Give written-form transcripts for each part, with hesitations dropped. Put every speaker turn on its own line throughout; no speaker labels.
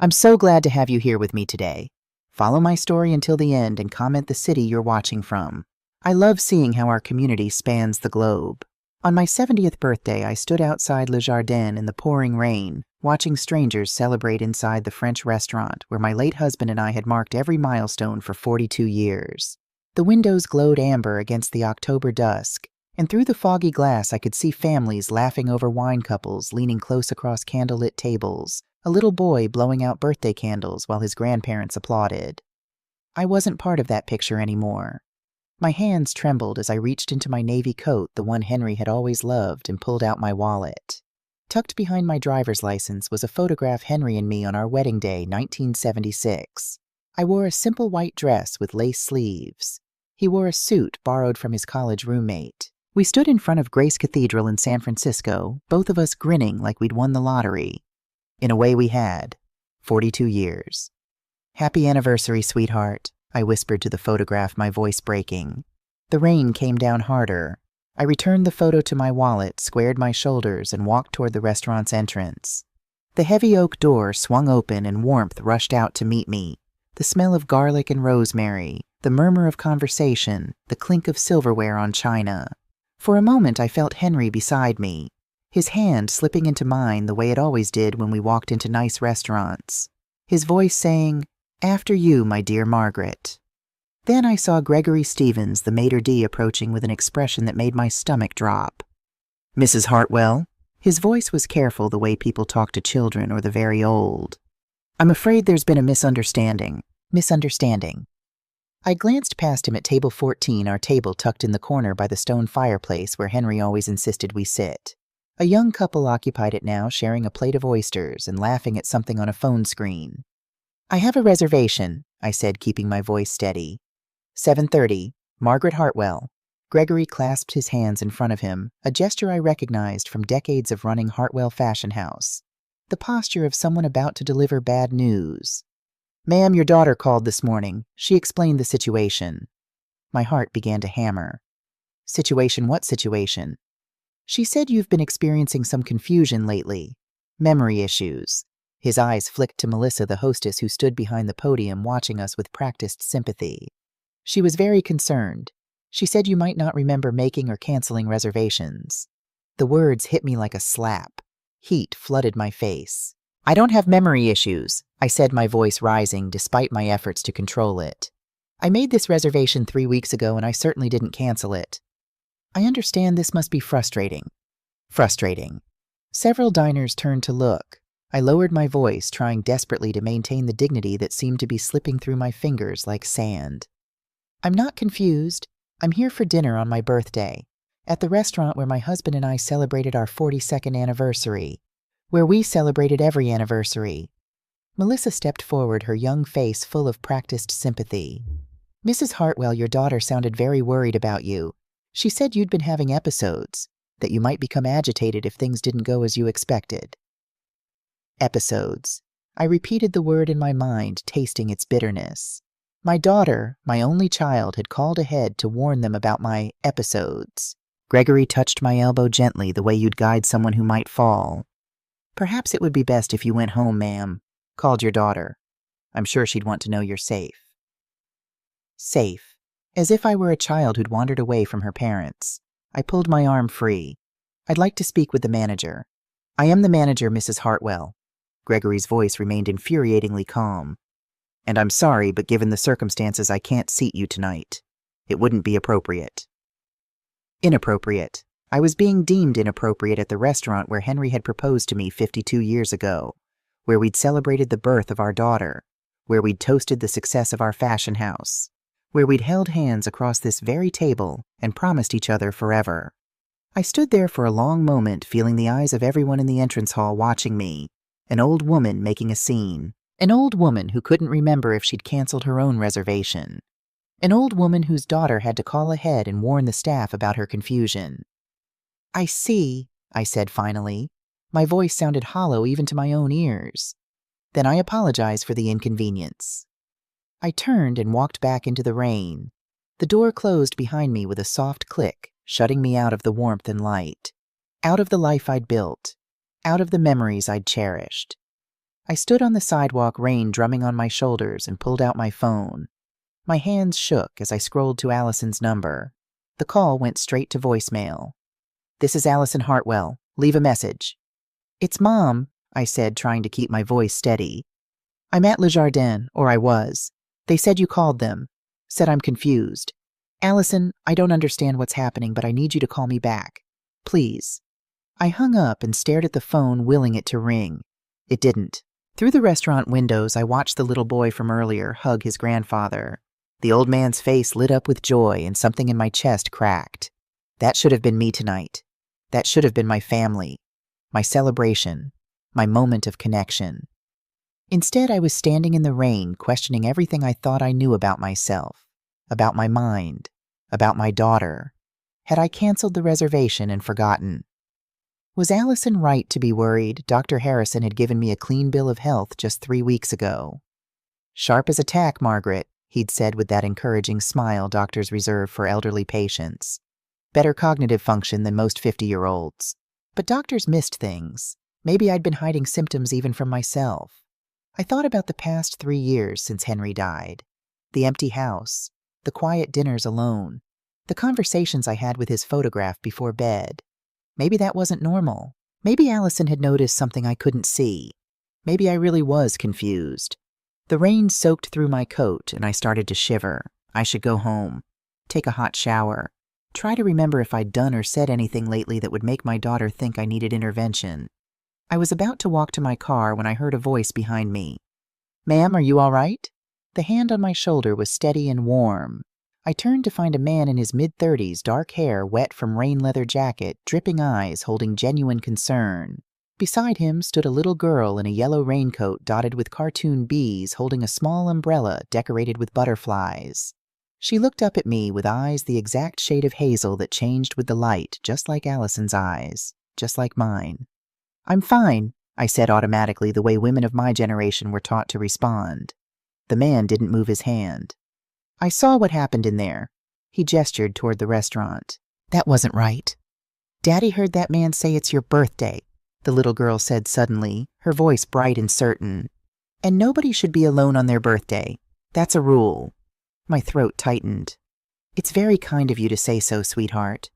I'm so glad to have you here with me today. Follow my story until the end and comment the city you're watching from. I love seeing how our community spans the globe. On my 70th birthday, I stood outside Le Jardin in the pouring rain, watching strangers celebrate inside the French restaurant where my late husband and I had marked every milestone for 42 years. The windows glowed amber against the October dusk, and through the foggy glass I could see families laughing over wine couples leaning close across candlelit tables, a little boy blowing out birthday candles while his grandparents applauded. I wasn't part of that picture anymore. My hands trembled as I reached into my navy coat, the one Henry had always loved, and pulled out my wallet. Tucked behind my driver's license was a photograph Henry and me on our wedding day, 1976. I wore a simple white dress with lace sleeves. He wore a suit borrowed from his college roommate. We stood in front of Grace Cathedral in San Francisco, both of us grinning like we'd won the lottery. In a way we had. 42 years. "Happy anniversary, sweetheart," I whispered to the photograph, my voice breaking. The rain came down harder. I returned the photo to my wallet, squared my shoulders, and walked toward the restaurant's entrance. The heavy oak door swung open and warmth rushed out to meet me. The smell of garlic and rosemary, the murmur of conversation, the clink of silverware on china. For a moment I felt Henry beside me, his hand slipping into mine the way it always did when we walked into nice restaurants. His voice saying, "After you, my dear Margaret." Then I saw Gregory Stevens, the maitre d', approaching with an expression that made my stomach drop. "Mrs. Hartwell?" His voice was careful, the way people talk to children or the very old. "I'm afraid there's been a misunderstanding." Misunderstanding. I glanced past him at table 14, our table tucked in the corner by the stone fireplace where Henry always insisted we sit. A young couple occupied it now, sharing a plate of oysters and laughing at something on a phone screen. "I have a reservation," I said, keeping my voice steady. 7:30, Margaret Hartwell." Gregory clasped his hands in front of him, a gesture I recognized from decades of running Hartwell Fashion House. The posture of someone about to deliver bad news. "Ma'am, your daughter called this morning. She explained the situation." My heart began to hammer. "Situation? What situation?" "She said you've been experiencing some confusion lately. Memory issues." His eyes flicked to Melissa, the hostess who stood behind the podium watching us with practiced sympathy. "She was very concerned. She said you might not remember making or canceling reservations." The words hit me like a slap. Heat flooded my face. "I don't have memory issues," I said, my voice rising despite my efforts to control it. "I made this reservation 3 weeks ago and I certainly didn't cancel it." "I understand this must be frustrating." Frustrating. Several diners turned to look. I lowered my voice, trying desperately to maintain the dignity that seemed to be slipping through my fingers like sand. "I'm not confused. I'm here for dinner on my birthday, at the restaurant where my husband and I celebrated our 42nd anniversary, where we celebrated every anniversary." Melissa stepped forward, her young face full of practiced sympathy. "Mrs. Hartwell, your daughter sounded very worried about you. She said you'd been having episodes, that you might become agitated if things didn't go as you expected." Episodes. I repeated the word in my mind, tasting its bitterness. My daughter, my only child, had called ahead to warn them about my episodes. Gregory touched my elbow gently, the way you'd guide someone who might fall. "Perhaps it would be best if you went home, ma'am. Called your daughter. I'm sure she'd want to know you're safe." Safe. As if I were a child who'd wandered away from her parents. I pulled my arm free. "I'd like to speak with the manager." "I am the manager, Mrs. Hartwell." Gregory's voice remained infuriatingly calm. "And I'm sorry, but given the circumstances, I can't seat you tonight. It wouldn't be appropriate." Inappropriate. I was being deemed inappropriate at the restaurant where Henry had proposed to me 52 years ago, where we'd celebrated the birth of our daughter, where we'd toasted the success of our fashion house, where we'd held hands across this very table and promised each other forever. I stood there for a long moment, feeling the eyes of everyone in the entrance hall watching me, an old woman making a scene, an old woman who couldn't remember if she'd canceled her own reservation, an old woman whose daughter had to call ahead and warn the staff about her confusion. "I see," I said finally. My voice sounded hollow even to my own ears. "Then I apologize for the inconvenience." I turned and walked back into the rain. The door closed behind me with a soft click, shutting me out of the warmth and light, out of the life I'd built, out of the memories I'd cherished. I stood on the sidewalk, rain drumming on my shoulders, and pulled out my phone. My hands shook as I scrolled to Allison's number. The call went straight to voicemail. "This is Allison Hartwell. Leave a message." "It's Mom," I said, trying to keep my voice steady. "I'm at Le Jardin, or I was. They said you called them. Said I'm confused. Allison, I don't understand what's happening, but I need you to call me back. Please." I hung up and stared at the phone, willing it to ring. It didn't. Through the restaurant windows, I watched the little boy from earlier hug his grandfather. The old man's face lit up with joy, and something in my chest cracked. That should have been me tonight. That should have been my family, my celebration, my moment of connection. Instead, I was standing in the rain, questioning everything I thought I knew about myself, about my mind, about my daughter. Had I canceled the reservation and forgotten? Was Allison right to be worried? Dr. Harrison had given me a clean bill of health just 3 weeks ago. "Sharp as a tack, Margaret," he'd said with that encouraging smile doctors reserve for elderly patients. "Better cognitive function than most 50-year-olds. But doctors missed things. Maybe I'd been hiding symptoms even from myself. I thought about the past 3 years since Henry died. The empty house, the quiet dinners alone, the conversations I had with his photograph before bed. Maybe that wasn't normal. Maybe Allison had noticed something I couldn't see. Maybe I really was confused. The rain soaked through my coat, and I started to shiver. I should go home, take a hot shower, try to remember if I'd done or said anything lately that would make my daughter think I needed intervention. I was about to walk to my car when I heard a voice behind me. "Ma'am, are you all right?" The hand on my shoulder was steady and warm. I turned to find a man in his mid-30s, dark hair wet from rain leather jacket, dripping eyes holding genuine concern. Beside him stood a little girl in a yellow raincoat dotted with cartoon bees, holding a small umbrella decorated with butterflies. She looked up at me with eyes the exact shade of hazel that changed with the light, just like Allison's eyes, just like mine. "I'm fine," I said automatically, the way women of my generation were taught to respond. The man didn't move his hand. "I saw what happened in there." He gestured toward the restaurant. "That wasn't right." "Daddy heard that man say it's your birthday," the little girl said suddenly, her voice bright and certain. "And nobody should be alone on their birthday. That's a rule." My throat tightened. "It's very kind of you to say so, sweetheart."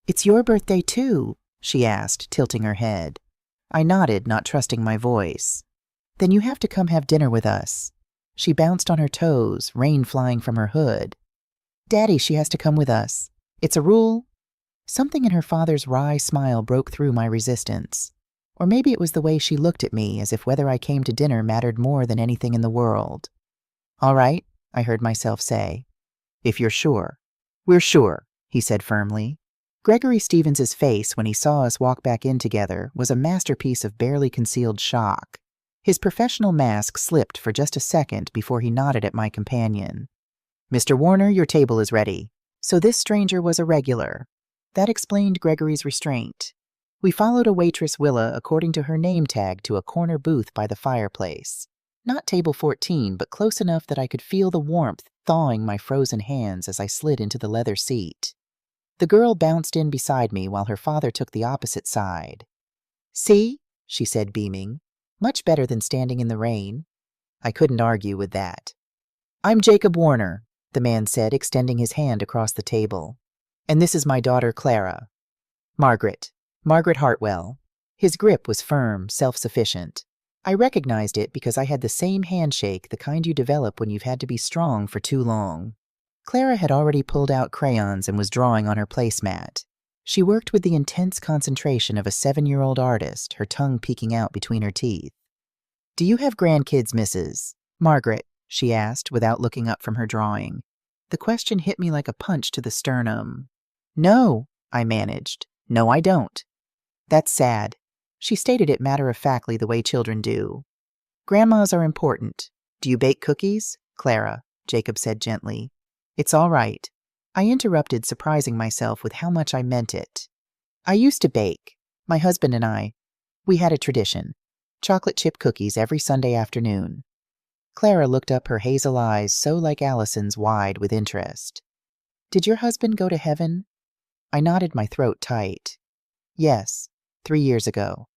"It's your birthday too?" she asked, tilting her head. I nodded, not trusting my voice. "Then you have to come have dinner with us." She bounced on her toes, rain flying from her hood. "Daddy, she has to come with us. It's a rule." Something in her father's wry smile broke through my resistance. Or maybe it was the way she looked at me, as if whether I came to dinner mattered more than anything in the world. "All right," I heard myself say. "If you're sure." "We're sure," he said firmly. Gregory Stevens's face, when he saw us walk back in together, was a masterpiece of barely concealed shock. His professional mask slipped for just a second before he nodded at my companion. "Mr. Warner, your table is ready." So this stranger was a regular. That explained Gregory's restraint. We followed a waitress, Willa, according to her name tag, to a corner booth by the fireplace. Not table 14, but close enough that I could feel the warmth thawing my frozen hands as I slid into the leather seat. The girl bounced in beside me while her father took the opposite side. "See?" she said, beaming. "Much better than standing in the rain." I couldn't argue with that. "I'm Jacob Warner," the man said, extending his hand across the table. "And this is my daughter, Clara." Margaret Hartwell." His grip was firm, self-sufficient. I recognized it because I had the same handshake, the kind you develop when you've had to be strong for too long. Clara had already pulled out crayons and was drawing on her placemat. She worked with the intense concentration of a 7-year-old artist, her tongue peeking out between her teeth. "Do you have grandkids, Mrs. Margaret?" she asked, without looking up from her drawing. The question hit me like a punch to the sternum. "No," I managed. "No, I don't." "That's sad." She stated it matter-of-factly the way children do. "Grandmas are important. Do you bake cookies?" "Clara," Jacob said gently. "It's all right." I interrupted, surprising myself with how much I meant it. "I used to bake. My husband and I. We had a tradition. Chocolate chip cookies every Sunday afternoon." Clara looked up, her hazel eyes so like Allison's, wide with interest. "Did your husband go to heaven?" I nodded, my throat tight. "Yes, 3 years ago."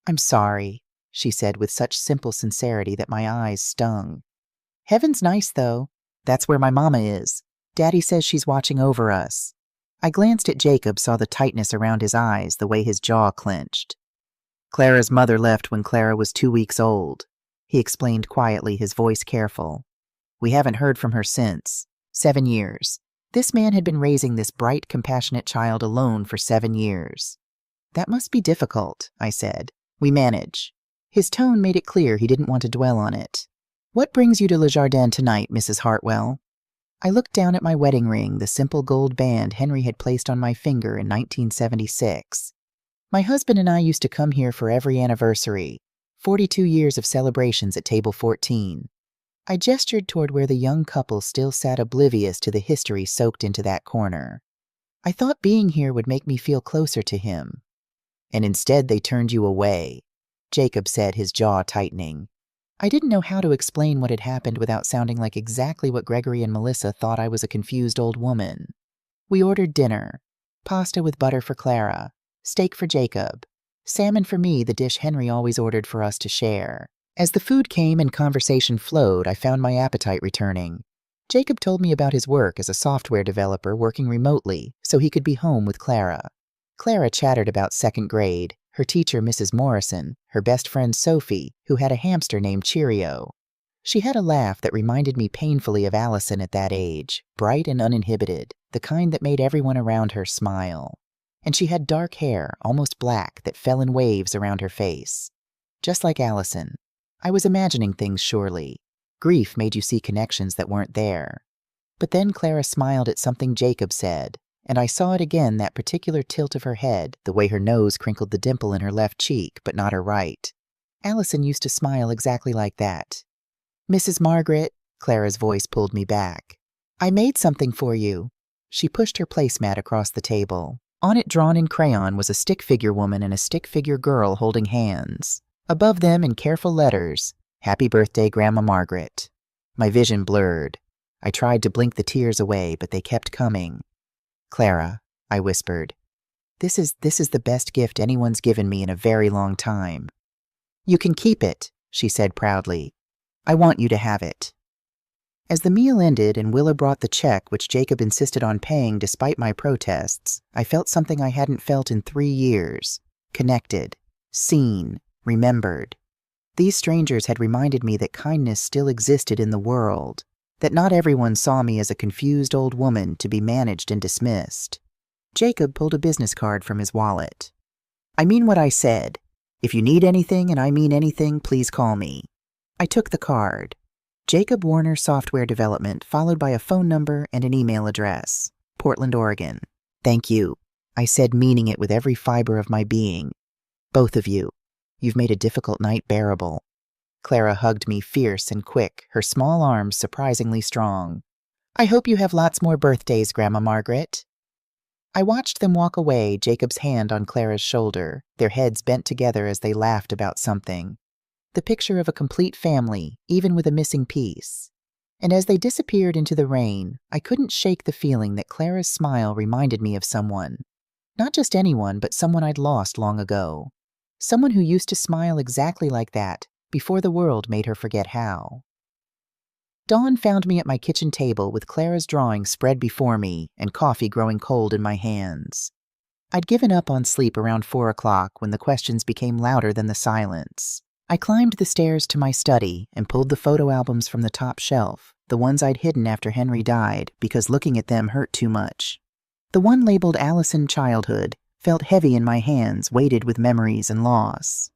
"I'm sorry." she said with such simple sincerity that my eyes stung. Heaven's nice, though. That's where my mama is. Daddy says she's watching over us. I glanced at Jacob, saw the tightness around his eyes, the way his jaw clenched. Clara's mother left when Clara was 2 weeks old, he explained quietly, his voice careful. We haven't heard from her since. 7 years. This man had been raising this bright, compassionate child alone for 7 years. That must be difficult, I said. We manage. His tone made it clear he didn't want to dwell on it. What brings you to Le Jardin tonight, Mrs. Hartwell? I looked down at my wedding ring, the simple gold band Henry had placed on my finger in 1976. My husband and I used to come here for every anniversary, 42 years of celebrations at table 14. I gestured toward where the young couple still sat oblivious to the history soaked into that corner. I thought being here would make me feel closer to him. And instead they turned you away, Jacob said, his jaw tightening. I didn't know how to explain what had happened without sounding like exactly what Gregory and Melissa thought I was, a confused old woman. We ordered dinner, pasta with butter for Clara, steak for Jacob, salmon for me, the dish Henry always ordered for us to share. As the food came and conversation flowed, I found my appetite returning. Jacob told me about his work as a software developer working remotely so he could be home with Clara. Clara chattered about 2nd grade, her teacher Mrs. Morrison, her best friend Sophie, who had a hamster named Cheerio. She had a laugh that reminded me painfully of Allison at that age, bright and uninhibited, the kind that made everyone around her smile. And she had dark hair, almost black, that fell in waves around her face. Just like Allison. I was imagining things, surely. Grief made you see connections that weren't there. But then Clara smiled at something Jacob said, and I saw it again, that particular tilt of her head, the way her nose crinkled the dimple in her left cheek, but not her right. Allison used to smile exactly like that. Mrs. Margaret, Clara's voice pulled me back. I made something for you. She pushed her placemat across the table. On it, drawn in crayon, was a stick figure woman and a stick figure girl holding hands. Above them, in careful letters, Happy Birthday, Grandma Margaret. My vision blurred. I tried to blink the tears away, but they kept coming. Clara, I whispered, this is the best gift anyone's given me in a very long time. You can keep it, she said proudly. I want you to have it. As the meal ended and Willa brought the check which Jacob insisted on paying despite my protests, I felt something I hadn't felt in 3 years. Connected, seen, remembered. These strangers had reminded me that kindness still existed in the world, that not everyone saw me as a confused old woman to be managed and dismissed. Jacob pulled a business card from his wallet. I mean what I said. If you need anything, and I mean anything, please call me. I took the card. Jacob Warner Software Development, followed by a phone number and an email address. Portland, Oregon. Thank you, I said, meaning it with every fiber of my being. Both of you. You've made a difficult night bearable. Clara hugged me fierce and quick, her small arms surprisingly strong. I hope you have lots more birthdays, Grandma Margaret. I watched them walk away, Jacob's hand on Clara's shoulder, their heads bent together as they laughed about something. The picture of a complete family, even with a missing piece. And as they disappeared into the rain, I couldn't shake the feeling that Clara's smile reminded me of someone. Not just anyone, but someone I'd lost long ago. Someone who used to smile exactly like that, before the world made her forget how. Dawn found me at my kitchen table with Clara's drawing spread before me and coffee growing cold in my hands. I'd given up on sleep around 4 o'clock when the questions became louder than the silence. I climbed the stairs to my study and pulled the photo albums from the top shelf, the ones I'd hidden after Henry died because looking at them hurt too much. The one labeled Allison Childhood felt heavy in my hands, weighted with memories and loss.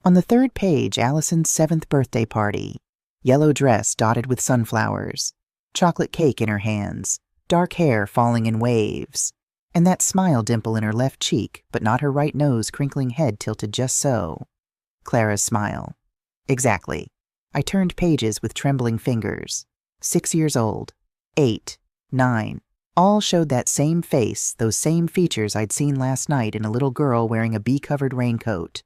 On the 3rd page, Allison's 7th birthday party. Yellow dress dotted with sunflowers, chocolate cake in her hands, dark hair falling in waves, and that smile dimple in her left cheek, but not her right nose crinkling head tilted just so. Clara's smile. Exactly. I turned pages with trembling fingers. 6 years old, 8, 9, all showed that same face, those same features I'd seen last night in a little girl wearing a bee-covered raincoat.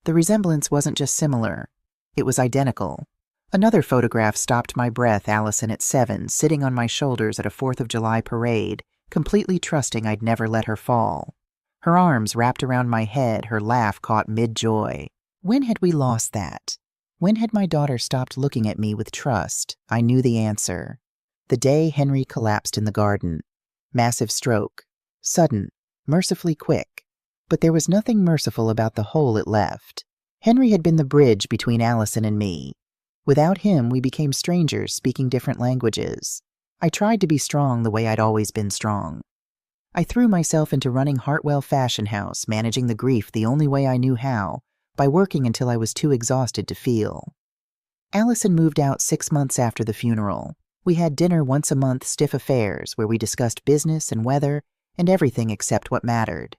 The resemblance wasn't just similar, it was identical. Another photograph stopped my breath, Allison at 7, sitting on my shoulders at a 4th of July parade, completely trusting I'd never let her fall. Her arms wrapped around my head, her laugh caught mid-joy. When had we lost that? When had my daughter stopped looking at me with trust? I knew the answer. The day Henry collapsed in the garden. Massive stroke. Sudden. Mercifully quick. But there was nothing merciful about the hole it left. Henry had been the bridge between Allison and me. Without him, we became strangers speaking different languages. I tried to be strong the way I'd always been strong. I threw myself into running Hartwell Fashion House, managing the grief the only way I knew how, by working until I was too exhausted to feel. Allison moved out 6 months after the funeral. We had dinner once a month, stiff affairs, where we discussed business and weather and everything except what mattered.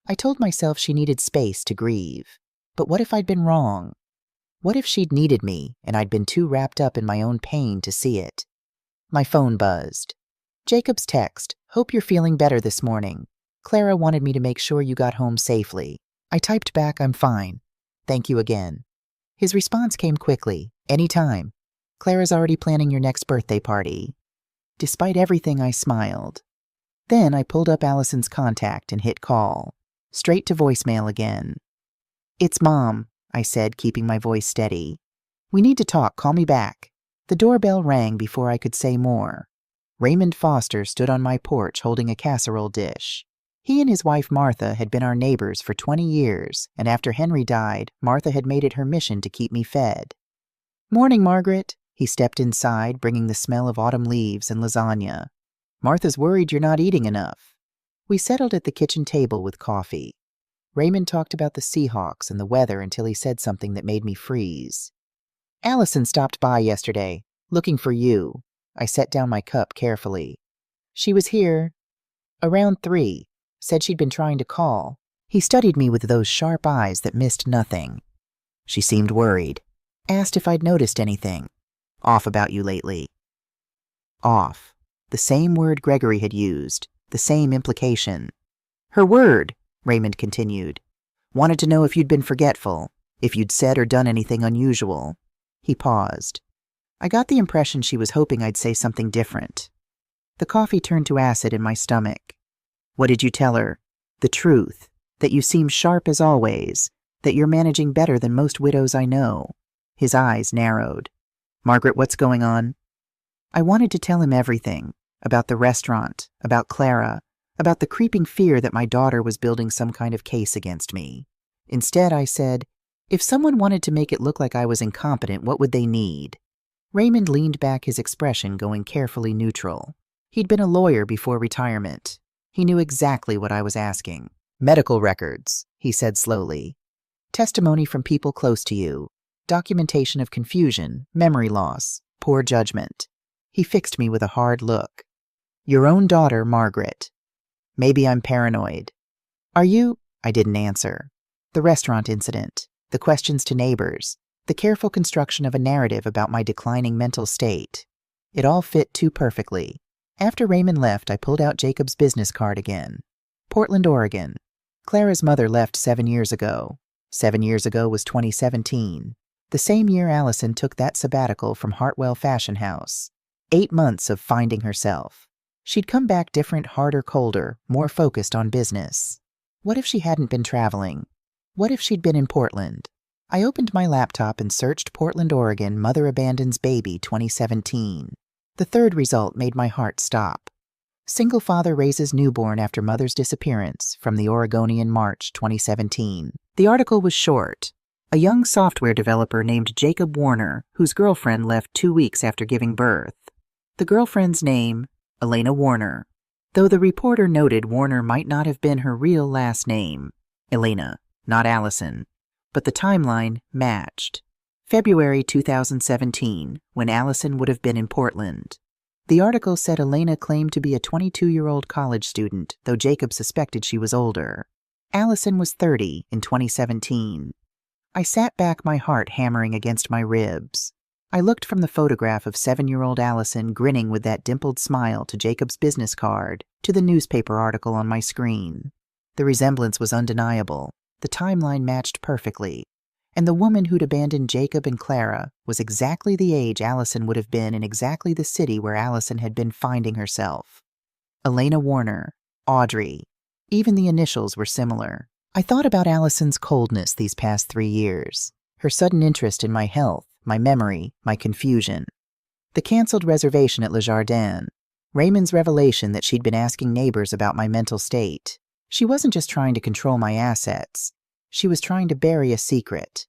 I told myself she needed space to grieve. But what if I'd been wrong? What if she'd needed me and I'd been too wrapped up in my own pain to see it? My phone buzzed. Jacob's text, "Hope you're feeling better this morning. Clara wanted me to make sure you got home safely." I typed back, "I'm fine. Thank you again." His response came quickly, "Anytime. Clara's already planning your next birthday party." Despite everything, I smiled. Then I pulled up Allison's contact and hit call. Straight to voicemail again. "It's Mom," I said, keeping my voice steady. "We need to talk. Call me back." The doorbell rang before I could say more. Raymond Foster stood on my porch holding a casserole dish. He and his wife Martha had been our neighbors for 20 years, and after Henry died, Martha had made it her mission to keep me fed. "Morning, Margaret." He stepped inside, bringing the smell of autumn leaves and lasagna. "Martha's worried you're not eating enough." We settled at the kitchen table with coffee. Raymond talked about the Seahawks and the weather until he said something that made me freeze. "Allison stopped by yesterday, looking for you." I set down my cup carefully. "She was here around 3. Said she'd been trying to call." He studied me with those sharp eyes that missed nothing. "She seemed worried. Asked if I'd noticed anything off about you lately." Off. The same word Gregory had used. The same implication. "Her word," Raymond continued. "Wanted to know if you'd been forgetful, if you'd said or done anything unusual." He paused. I got the impression she was hoping I'd say something different. The coffee turned to acid in my stomach. "What did you tell her?" "The truth. That you seem sharp as always. That you're managing better than most widows I know." His eyes narrowed. "Margaret, what's going on?" I wanted to tell him everything. About the restaurant, about Clara, about the creeping fear that my daughter was building some kind of case against me. Instead, I said, "If someone wanted to make it look like I was incompetent, what would they need?" Raymond leaned back, his expression going carefully neutral. He'd been a lawyer before retirement. He knew exactly what I was asking. "Medical records," he said slowly. "Testimony from people close to you. Documentation of confusion, memory loss, poor judgment." He fixed me with a hard look. "Your own daughter, Margaret." "Maybe I'm paranoid." "Are you?" I didn't answer. The restaurant incident, the questions to neighbors, the careful construction of a narrative about my declining mental state. It all fit too perfectly. After Raymond left, I pulled out Jacob's business card again. Portland, Oregon. Clara's mother left 7 years ago. 7 years ago was 2017. The same year Allison took that sabbatical from Hartwell Fashion House. 8 months of finding herself. She'd come back different, harder, colder, more focused on business. What if she hadn't been traveling? What if she'd been in Portland? I opened my laptop and searched Portland, Oregon, mother abandons baby 2017. The third result made my heart stop. Single father raises newborn after mother's disappearance, from the Oregonian, March 2017. The article was short. A young software developer named Jacob Warner, whose girlfriend left 2 weeks after giving birth. The girlfriend's name, Elena Warner, though the reporter noted Warner might not have been her real last name. Elena, not Allison. But the timeline matched. February 2017, when Allison would have been in Portland. The article said Elena claimed to be a 22-year-old college student, though Jacob suspected she was older. Allison was 30 in 2017. I sat back, my heart hammering against my ribs. I looked from the photograph of 7-year-old Allison grinning with that dimpled smile to Jacob's business card, to the newspaper article on my screen. The resemblance was undeniable. The timeline matched perfectly. And the woman who'd abandoned Jacob and Clara was exactly the age Allison would have been in exactly the city where Allison had been finding herself. Elena Warner, Audrey. Even the initials were similar. I thought about Allison's coldness these past 3 years, her sudden interest in my health, my memory, my confusion. The canceled reservation at Le Jardin, Raymond's revelation that she'd been asking neighbors about my mental state. She wasn't just trying to control my assets. She was trying to bury a secret.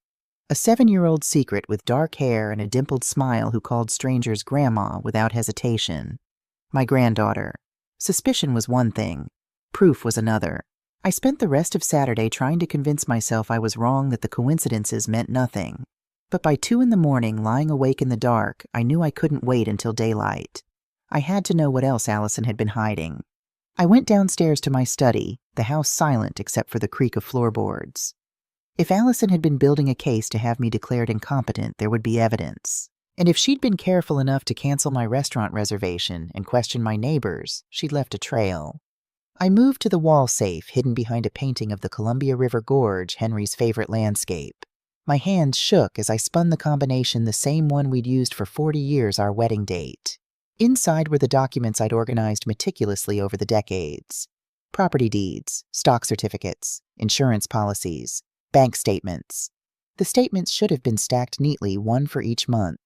A 7-year-old secret with dark hair and a dimpled smile who called strangers grandma without hesitation. My granddaughter. Suspicion was one thing. Proof was another. I spent the rest of Saturday trying to convince myself I was wrong, that the coincidences meant nothing. But by 2 a.m, lying awake in the dark, I knew I couldn't wait until daylight. I had to know what else Allison had been hiding. I went downstairs to my study, the house silent except for the creak of floorboards. If Allison had been building a case to have me declared incompetent, there would be evidence. And if she'd been careful enough to cancel my restaurant reservation and question my neighbors, she'd left a trail. I moved to the wall safe hidden behind a painting of the Columbia River Gorge, Henry's favorite landscape. My hands shook as I spun the combination, the same one we'd used for 40 years, our wedding date. Inside were the documents I'd organized meticulously over the decades. Property deeds, stock certificates, insurance policies, bank statements. The statements should have been stacked neatly, one for each month.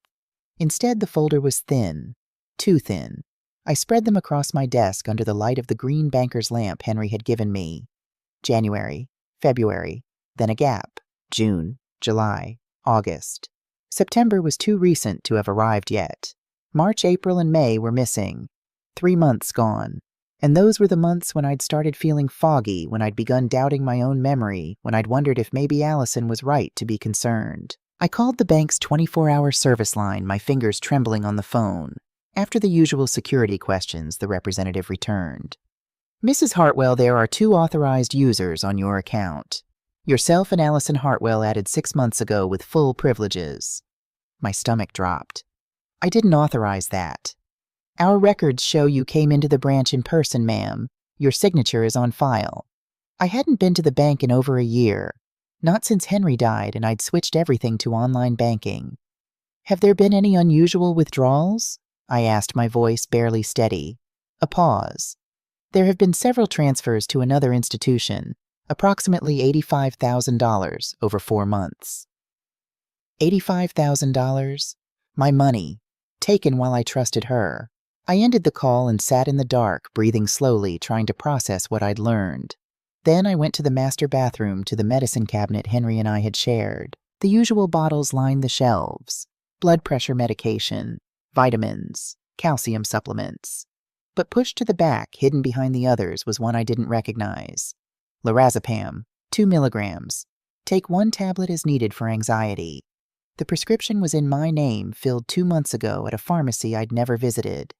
Instead, the folder was thin, too thin. I spread them across my desk under the light of the green banker's lamp Henry had given me. January, February, then a gap. June, July, August. September was too recent to have arrived yet. March, April, and May were missing. 3 months gone. And those were the months when I'd started feeling foggy, when I'd begun doubting my own memory, when I'd wondered if maybe Allison was right to be concerned. I called the bank's 24-hour service line, my fingers trembling on the phone. After the usual security questions, the representative returned. "Mrs. Hartwell, there are 2 authorized users on your account. Yourself and Allison Hartwell added 6 months ago with full privileges." My stomach dropped. "I didn't authorize that." "Our records show you came into the branch in person, ma'am. Your signature is on file." I hadn't been to the bank in over a year. Not since Henry died, and I'd switched everything to online banking. "Have there been any unusual withdrawals?" I asked, my voice barely steady. A pause. "There have been several transfers to another institution, approximately $85,000 over 4 months. $85,000? My money, taken while I trusted her. I ended the call and sat in the dark, breathing slowly, trying to process what I'd learned. Then I went to the master bathroom, to the medicine cabinet Henry and I had shared. The usual bottles lined the shelves. Blood pressure medication, vitamins, calcium supplements. But pushed to the back, hidden behind the others, was one I didn't recognize. Lorazepam, 2 milligrams. Take 1 tablet as needed for anxiety. The prescription was in my name, filled 2 months ago at a pharmacy I'd never visited.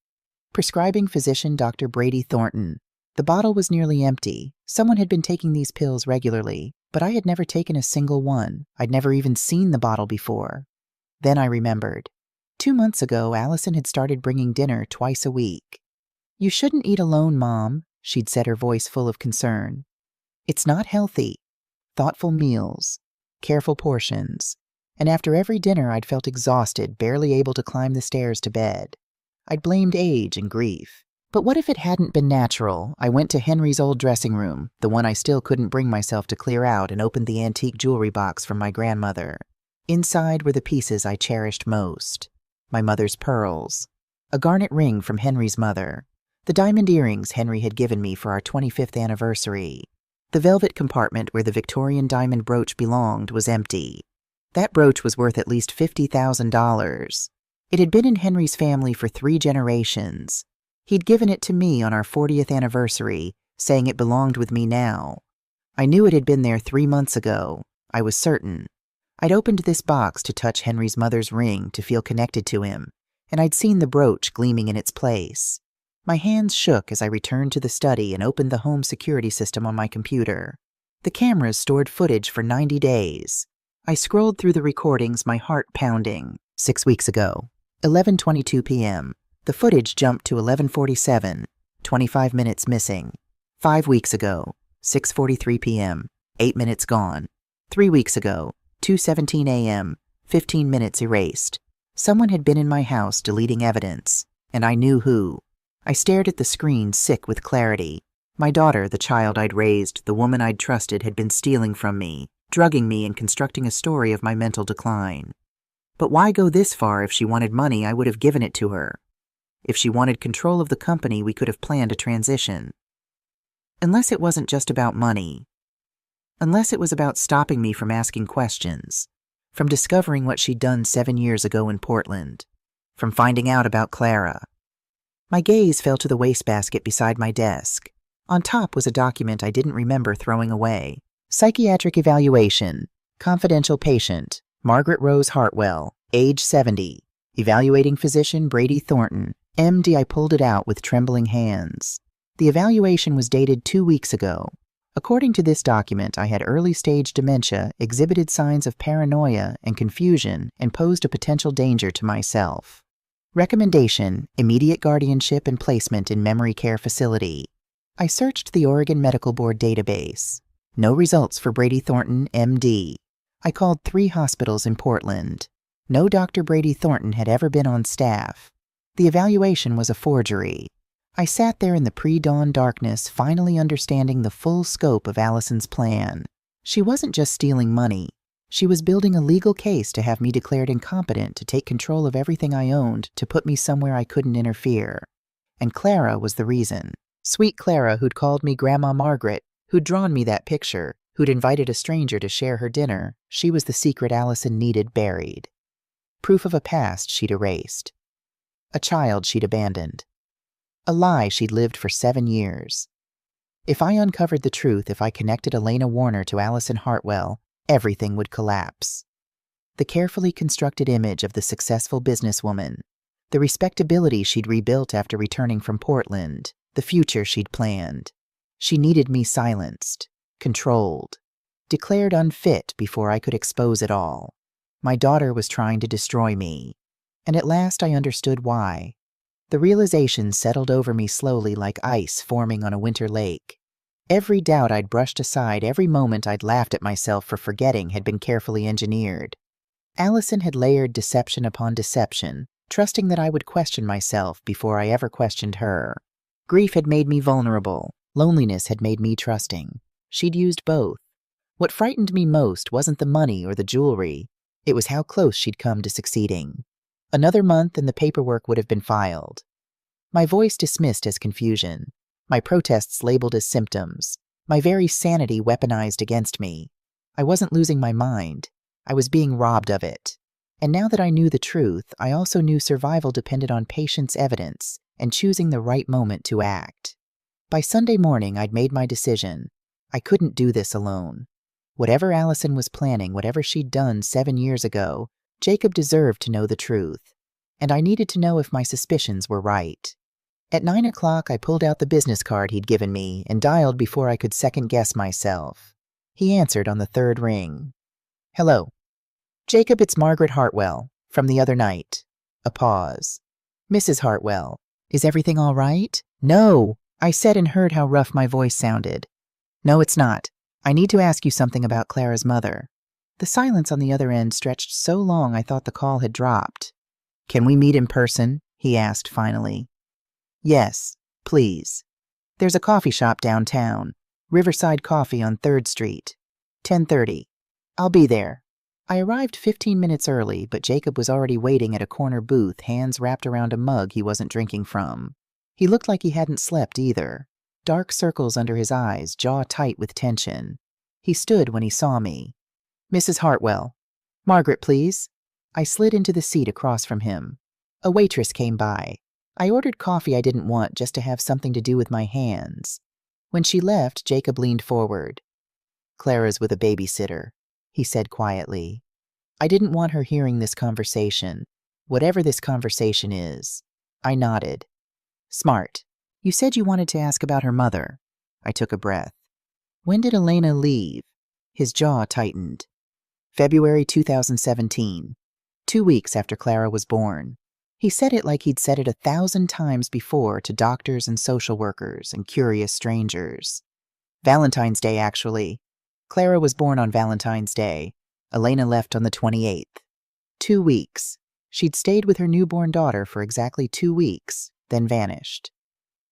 Prescribing physician Dr. Brady Thornton. The bottle was nearly empty. Someone had been taking these pills regularly, but I had never taken a single one. I'd never even seen the bottle before. Then I remembered. 2 months ago, Allison had started bringing dinner twice a week. "You shouldn't eat alone, Mom," she'd said, her voice full of concern. "It's not healthy." Thoughtful meals, careful portions. And after every dinner, I'd felt exhausted, barely able to climb the stairs to bed. I'd blamed age and grief. But what if it hadn't been natural? I went to Henry's old dressing room, the one I still couldn't bring myself to clear out, and opened the antique jewelry box from my grandmother. Inside were the pieces I cherished most. My mother's pearls. A garnet ring from Henry's mother. The diamond earrings Henry had given me for our 25th anniversary. The velvet compartment where the Victorian diamond brooch belonged was empty. That brooch was worth at least $50,000. It had been in Henry's family for 3 generations. He'd given it to me on our 40th anniversary, saying it belonged with me now. I knew it had been there 3 months ago. I was certain. I'd opened this box to touch Henry's mother's ring, to feel connected to him, and I'd seen the brooch gleaming in its place. My hands shook as I returned to the study and opened the home security system on my computer. The cameras stored footage for 90 days. I scrolled through the recordings, my heart pounding. 6 weeks ago, 11:22 p.m. The footage jumped to 11:47, 25 minutes missing. 5 weeks ago, 6:43 p.m., 8 minutes gone. 3 weeks ago, 2:17 a.m., 15 minutes erased. Someone had been in my house deleting evidence, and I knew who. I stared at the screen, sick with clarity. My daughter, the child I'd raised, the woman I'd trusted, had been stealing from me, drugging me and constructing a story of my mental decline. But why go this far? If she wanted money, I would have given it to her. If she wanted control of the company, we could have planned a transition. Unless it wasn't just about money. Unless it was about stopping me from asking questions, from discovering what she'd done 7 years ago in Portland, from finding out about Clara. My gaze fell to the wastebasket beside my desk. On top was a document I didn't remember throwing away. Psychiatric evaluation. Confidential patient. Margaret Rose Hartwell. Age 70. Evaluating physician Brady Thornton. MD. I pulled it out with trembling hands. The evaluation was dated 2 weeks ago. According to this document, I had early-stage dementia, exhibited signs of paranoia and confusion, and posed a potential danger to myself. Recommendation: immediate guardianship and placement in memory care facility. I searched the Oregon Medical Board database. No results for Brady Thornton, MD. I called 3 hospitals in Portland. No Dr. Brady Thornton had ever been on staff. The evaluation was a forgery. I sat there in the pre-dawn darkness, finally understanding the full scope of Allison's plan. She wasn't just stealing money. She was building a legal case to have me declared incompetent to take control of everything I owned, to put me somewhere I couldn't interfere. And Clara was the reason. Sweet Clara, who'd called me Grandma Margaret, who'd drawn me that picture, who'd invited a stranger to share her dinner, she was the secret Allison needed buried. Proof of a past she'd erased. A child she'd abandoned. A lie she'd lived for 7 years. If I uncovered the truth, if I connected Elena Warner to Allison Hartwell, everything would collapse. The carefully constructed image of the successful businesswoman, the respectability she'd rebuilt after returning from Portland, the future she'd planned. She needed me silenced, controlled, declared unfit before I could expose it all. My daughter was trying to destroy me. And at last I understood why. The realization settled over me slowly like ice forming on a winter lake. Every doubt I'd brushed aside, every moment I'd laughed at myself for forgetting had been carefully engineered. Allison had layered deception upon deception, trusting that I would question myself before I ever questioned her. Grief had made me vulnerable. Loneliness had made me trusting. She'd used both. What frightened me most wasn't the money or the jewelry. It was how close she'd come to succeeding. Another month and the paperwork would have been filed. My voice dismissed as confusion. My protests labeled as symptoms. My very sanity weaponized against me. I wasn't losing my mind. I was being robbed of it. And now that I knew the truth, I also knew survival depended on patience, evidence, and choosing the right moment to act. By Sunday morning, I'd made my decision. I couldn't do this alone. Whatever Allison was planning, whatever she'd done 7 years ago, Jacob deserved to know the truth. And I needed to know if my suspicions were right. At 9 o'clock, I pulled out the business card he'd given me and dialed before I could second-guess myself. He answered on the 3rd ring. "Hello. Jacob, it's Margaret Hartwell, from the other night." A pause. "Mrs. Hartwell, is everything all right?" "No," I said, and heard how rough my voice sounded. "No, it's not. I need to ask you something about Clara's mother." The silence on the other end stretched so long I thought the call had dropped. "Can we meet in person?" he asked finally. "Yes, please. There's a coffee shop downtown, Riverside Coffee on 3rd Street. 10:30. I'll be there." I arrived 15 minutes early, but Jacob was already waiting at a corner booth, hands wrapped around a mug he wasn't drinking from. He looked like he hadn't slept either. Dark circles under his eyes, jaw tight with tension. He stood when he saw me. "Mrs. Hartwell. Margaret, please." I slid into the seat across from him. A waitress came by. I ordered coffee I didn't want just to have something to do with my hands. When she left, Jacob leaned forward. "Clara's with a babysitter," he said quietly. I didn't want her hearing this conversation, whatever this conversation is. I nodded. "Smart. You said you wanted to ask about her mother." I took a breath. "When did Elena leave?" His jaw tightened. "February 2017. 2 weeks after Clara was born." He said it like he'd said it 1,000 times before to doctors and social workers and curious strangers. "Valentine's Day, actually. Clara was born on Valentine's Day. Elena left on the 28th. 2 weeks. She'd stayed with her newborn daughter for exactly 2 weeks, then vanished."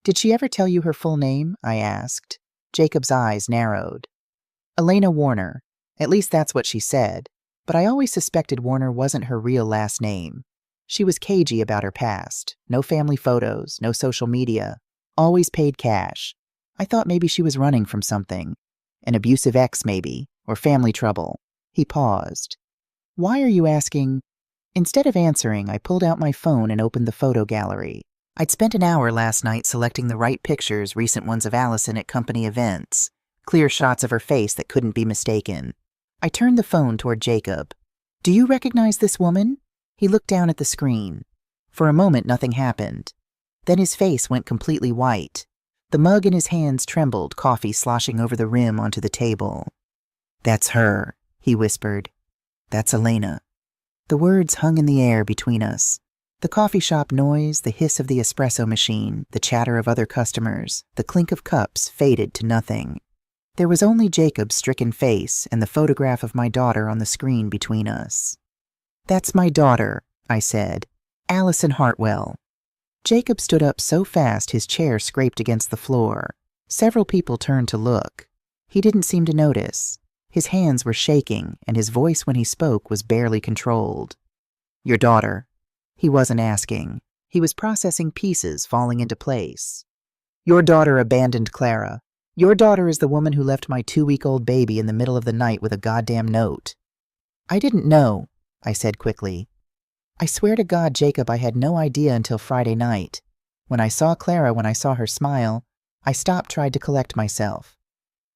Did she ever tell you her full name? I asked. Jacob's eyes narrowed. Elena Warner. At least that's what she said. But I always suspected Warner wasn't her real last name. She was cagey about her past. No family photos, no social media. Always paid cash. I thought maybe she was running from something. An abusive ex, maybe, or family trouble. He paused. Why are you asking? Instead of answering, I pulled out my phone and opened the photo gallery. I'd spent an hour last night selecting the right pictures, recent ones of Allison at company events. Clear shots of her face that couldn't be mistaken. I turned the phone toward Jacob. Do you recognize this woman? He looked down at the screen. For a moment, nothing happened. Then his face went completely white. The mug in his hands trembled, coffee sloshing over the rim onto the table. That's her, he whispered. That's Elena. The words hung in the air between us. The coffee shop noise, the hiss of the espresso machine, the chatter of other customers, the clink of cups faded to nothing. There was only Jacob's stricken face and the photograph of my daughter on the screen between us. That's my daughter, I said. Allison Hartwell. Jacob stood up so fast his chair scraped against the floor. Several people turned to look. He didn't seem to notice. His hands were shaking, and his voice when he spoke was barely controlled. Your daughter. He wasn't asking. He was processing pieces falling into place. Your daughter abandoned Clara. Your daughter is the woman who left my 2-week-old baby in the middle of the night with a goddamn note. I didn't know, I said quickly. I swear to God, Jacob, I had no idea until Friday night. When I saw Clara, when I saw her smile, I stopped, tried to collect myself.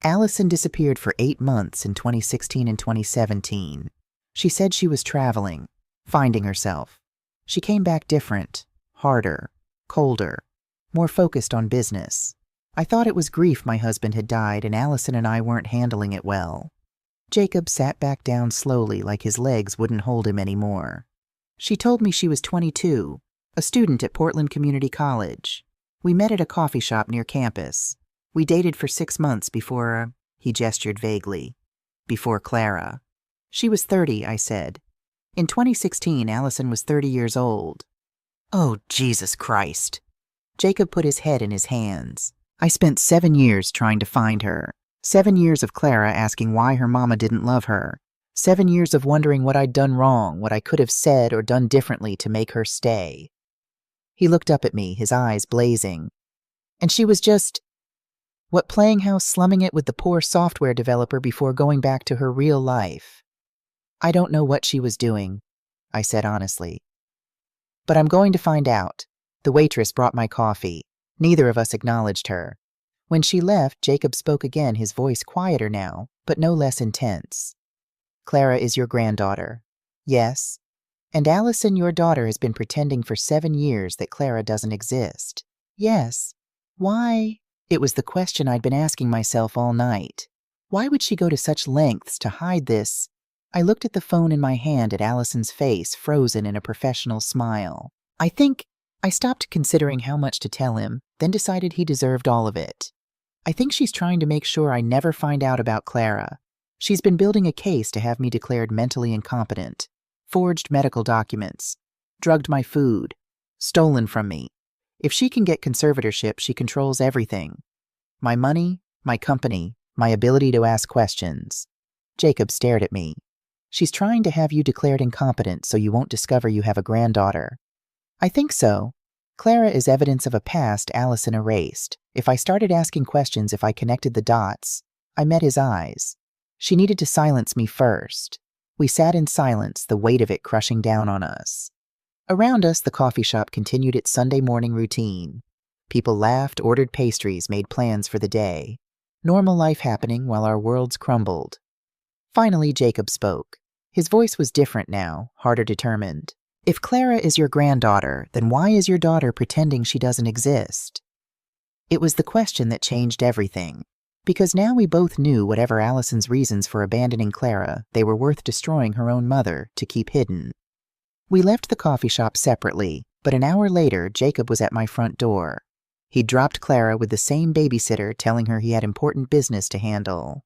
Allison disappeared for 8 months in 2016 and 2017. She said she was traveling, finding herself. She came back different, harder, colder, more focused on business. I thought it was grief my husband had died and Allison and I weren't handling it well. Jacob sat back down slowly like his legs wouldn't hold him anymore. She told me she was 22, a student at Portland Community College. We met at a coffee shop near campus. We dated for 6 months before, he gestured vaguely, before Clara. She was 30, I said. In 2016, Allison was 30 years old. Oh, Jesus Christ. Jacob put his head in his hands. I spent 7 years trying to find her. 7 years of Clara asking why her mama didn't love her. 7 years of wondering what I'd done wrong, what I could have said or done differently to make her stay. He looked up at me, his eyes blazing. And she was just, playing house, slumming it with the poor software developer before going back to her real life. I don't know what she was doing, I said honestly. But I'm going to find out. The waitress brought my coffee. Neither of us acknowledged her. When she left, Jacob spoke again, his voice quieter now, but no less intense. Clara is your granddaughter. Yes. And Allison, your daughter, has been pretending for 7 years that Clara doesn't exist. Yes. Why? It was the question I'd been asking myself all night. Why would she go to such lengths to hide this? I looked at the phone in my hand at Allison's face, frozen in a professional smile. I stopped considering how much to tell him, then decided he deserved all of it. I think she's trying to make sure I never find out about Clara. She's been building a case to have me declared mentally incompetent, forged medical documents, drugged my food, stolen from me. If she can get conservatorship, she controls everything. My money, my company, my ability to ask questions. Jacob stared at me. She's trying to have you declared incompetent so you won't discover you have a granddaughter. I think so. Clara is evidence of a past Allison erased. If I started asking questions, if I connected the dots, I met his eyes. She needed to silence me first. We sat in silence, the weight of it crushing down on us. Around us, the coffee shop continued its Sunday morning routine. People laughed, ordered pastries, made plans for the day. Normal life happening while our worlds crumbled. Finally, Jacob spoke. His voice was different now, harder determined. If Clara is your granddaughter, then why is your daughter pretending she doesn't exist? It was the question that changed everything. Because now we both knew whatever Allison's reasons for abandoning Clara, they were worth destroying her own mother to keep hidden. We left the coffee shop separately, but an hour later, Jacob was at my front door. He'd dropped Clara with the same babysitter, telling her he had important business to handle.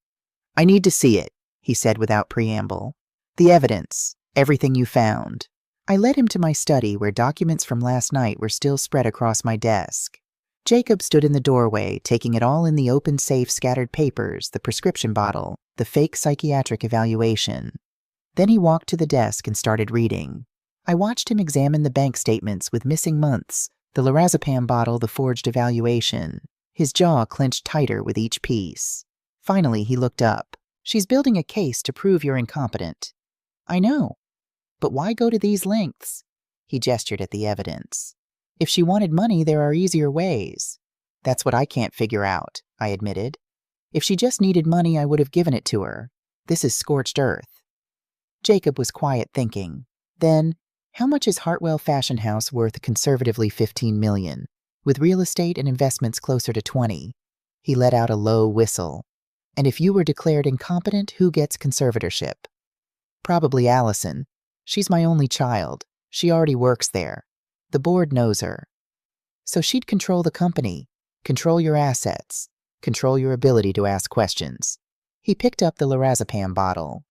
I need to see it, he said without preamble. The evidence, everything you found. I led him to my study where documents from last night were still spread across my desk. Jacob stood in the doorway, taking it all in: the open safe, scattered papers, the prescription bottle, the fake psychiatric evaluation. Then he walked to the desk and started reading. I watched him examine the bank statements with missing months, the lorazepam bottle, the forged evaluation. His jaw clenched tighter with each piece. Finally, he looked up. "She's building a case to prove you're incompetent." "I know. But why go to these lengths?" He gestured at the evidence. "If she wanted money, there are easier ways." "That's what I can't figure out," I admitted. "If she just needed money, I would have given it to her. This is scorched earth." Jacob was quiet, thinking. Then, how much is Hartwell Fashion House worth? Conservatively $15 million, with real estate and investments closer to 20. He let out a low whistle. "And if you were declared incompetent, who gets conservatorship?" "Probably Allison. She's my only child. She already works there. The board knows her. So she'd control the company, control your assets, control your ability to ask questions." He picked up the lorazepam bottle.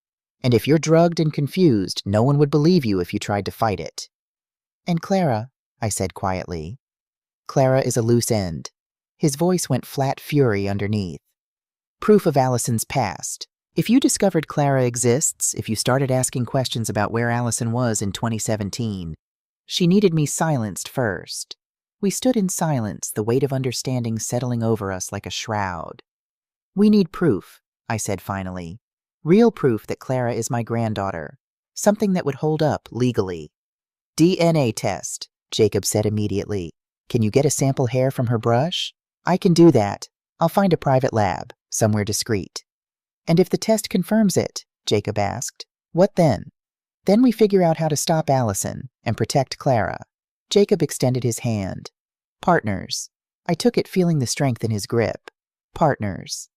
"And if you're drugged and confused, no one would believe you if you tried to fight it." "And Clara," I said quietly. "Clara is a loose end." His voice went flat fury underneath. "Proof of Allison's past. If you discovered Clara exists, if you started asking questions about where Allison was in 2017, she needed me silenced first." We stood in silence, the weight of understanding settling over us like a shroud. "We need proof," I said finally. "Real proof that Clara is my granddaughter. Something that would hold up legally." "DNA test," Jacob said immediately. "Can you get a sample hair from her brush?" "I can do that. I'll find a private lab, somewhere discreet." "And if the test confirms it," Jacob asked, "what then?" "Then we figure out how to stop Allison and protect Clara." Jacob extended his hand. "Partners." I took it, feeling the strength in his grip. "Partners."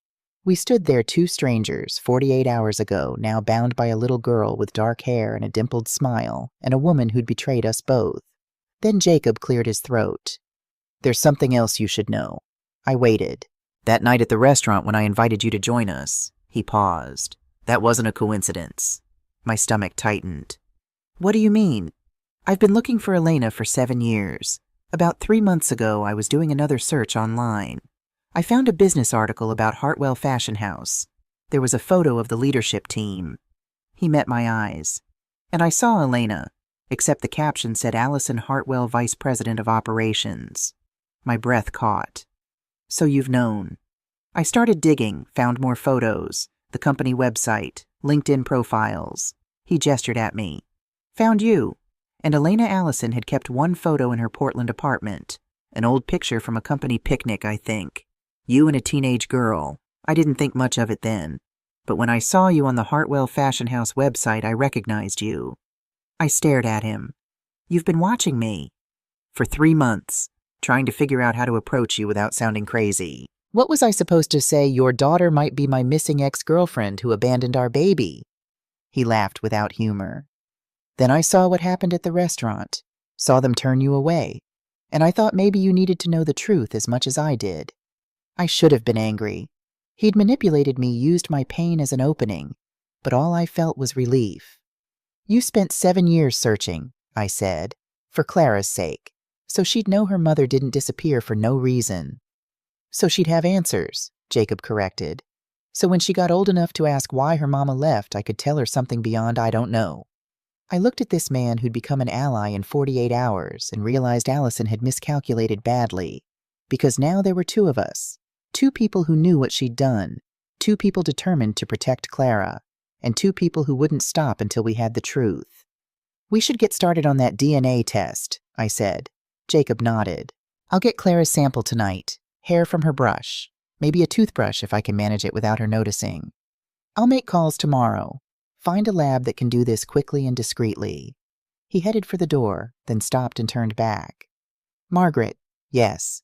We stood there, two strangers, 48 hours ago, now bound by a little girl with dark hair and a dimpled smile, and a woman who'd betrayed us both. Then Jacob cleared his throat. "There's something else you should know." I waited. "That night at the restaurant when I invited you to join us." He paused. "That wasn't a coincidence." My stomach tightened. "What do you mean?" "I've been looking for Elena for 7 years. About 3 months ago, I was doing another search online. I found a business article about Hartwell Fashion House. There was a photo of the leadership team." He met my eyes. "And I saw Elena, except the caption said Allison Hartwell, Vice President of Operations." My breath caught. "So you've known." I started digging, found more photos, the company website, LinkedIn profiles. He gestured at me. "Found you." And Elena Allison had kept one photo in her Portland apartment. An old picture from a company picnic, I think. You and a teenage girl. I didn't think much of it then. But when I saw you on the Hartwell Fashion House website, I recognized you. I stared at him. "You've been watching me." "For 3 months, trying to figure out how to approach you without sounding crazy." What was I supposed to say? "Your daughter might be my missing ex-girlfriend who abandoned our baby." He laughed without humor. "Then I saw what happened at the restaurant, saw them turn you away, and I thought maybe you needed to know the truth as much as I did." I should have been angry. He'd manipulated me, used my pain as an opening, but all I felt was relief. "You spent 7 years searching," I said, "for Clara's sake, so she'd know her mother didn't disappear for no reason." "So she'd have answers," Jacob corrected. "So when she got old enough to ask why her mama left, I could tell her something beyond 'I don't know.'" I looked at this man who'd become an ally in 48 hours and realized Allison had miscalculated badly, because now there were 2 of us. 2 people who knew what she'd done, 2 people determined to protect Clara, and 2 people who wouldn't stop until we had the truth. "We should get started on that DNA test," I said. Jacob nodded. "I'll get Clara's sample tonight, hair from her brush, maybe a toothbrush if I can manage it without her noticing. I'll make calls tomorrow, find a lab that can do this quickly and discreetly." He headed for the door, then stopped and turned back. "Margaret." "Yes."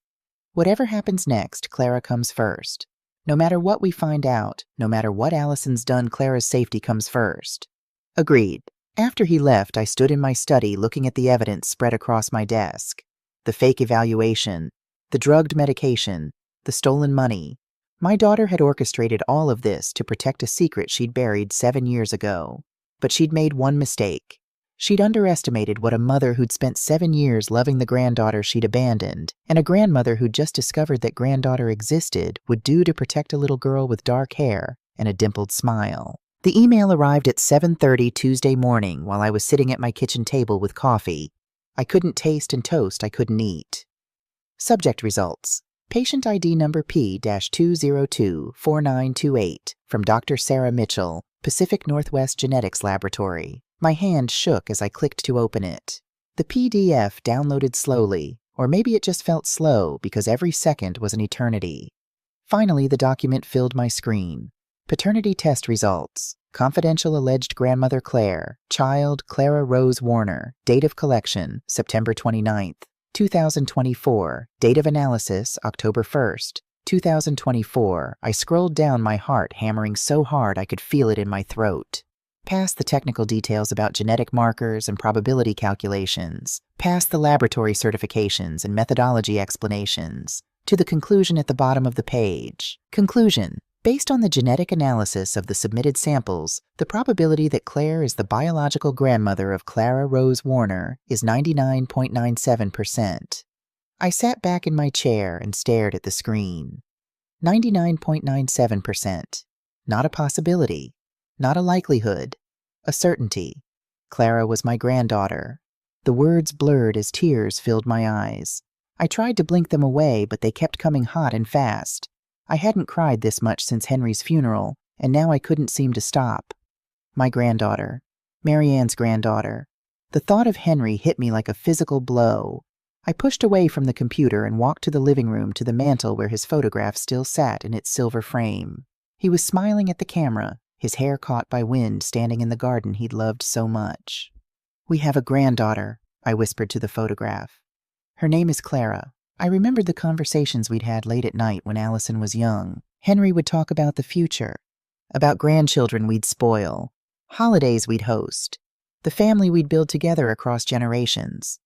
"Whatever happens next, Clara comes first. No matter what we find out, no matter what Allison's done, Clara's safety comes first." "Agreed." After he left, I stood in my study looking at the evidence spread across my desk. The fake evaluation, the drugged medication, the stolen money. My daughter had orchestrated all of this to protect a secret she'd buried 7 years ago. But she'd made one mistake. She'd underestimated what a mother who'd spent 7 years loving the granddaughter she'd abandoned, and a grandmother who'd just discovered that granddaughter existed, would do to protect a little girl with dark hair and a dimpled smile. The email arrived at 7:30 Tuesday morning while I was sitting at my kitchen table with coffee. I couldn't taste and toast I couldn't eat. Subject results. Patient ID number P-2024928 from Dr. Sarah Mitchell, Pacific Northwest Genetics Laboratory. My hand shook as I clicked to open it. The PDF downloaded slowly, or maybe it just felt slow because every second was an eternity. Finally, the document filled my screen. Paternity test results. Confidential alleged grandmother Claire. Child Clara Rose Warner. Date of collection September 29th, 2024. Date of analysis October 1st, 2024. I scrolled down, my heart hammering so hard I could feel it in my throat. Past the technical details about genetic markers and probability calculations, past the laboratory certifications and methodology explanations, to the conclusion at the bottom of the page. Conclusion. Based on the genetic analysis of the submitted samples, the probability that Claire is the biological grandmother of Clara Rose Warner is 99.97%. I sat back in my chair and stared at the screen. 99.97%. Not a possibility. Not a likelihood. A certainty. Clara was my granddaughter. The words blurred as tears filled my eyes. I tried to blink them away, but they kept coming hot and fast. I hadn't cried this much since Henry's funeral, and now I couldn't seem to stop. My granddaughter. Marianne's granddaughter. The thought of Henry hit me like a physical blow. I pushed away from the computer and walked to the living room, to the mantel where his photograph still sat in its silver frame. He was smiling at the camera, his hair caught by wind, standing in the garden he'd loved so much. "We have a granddaughter," I whispered to the photograph. "Her name is Clara." I remembered the conversations we'd had late at night when Allison was young. Henry would talk about the future, about grandchildren we'd spoil, holidays we'd host, the family we'd build together across generations.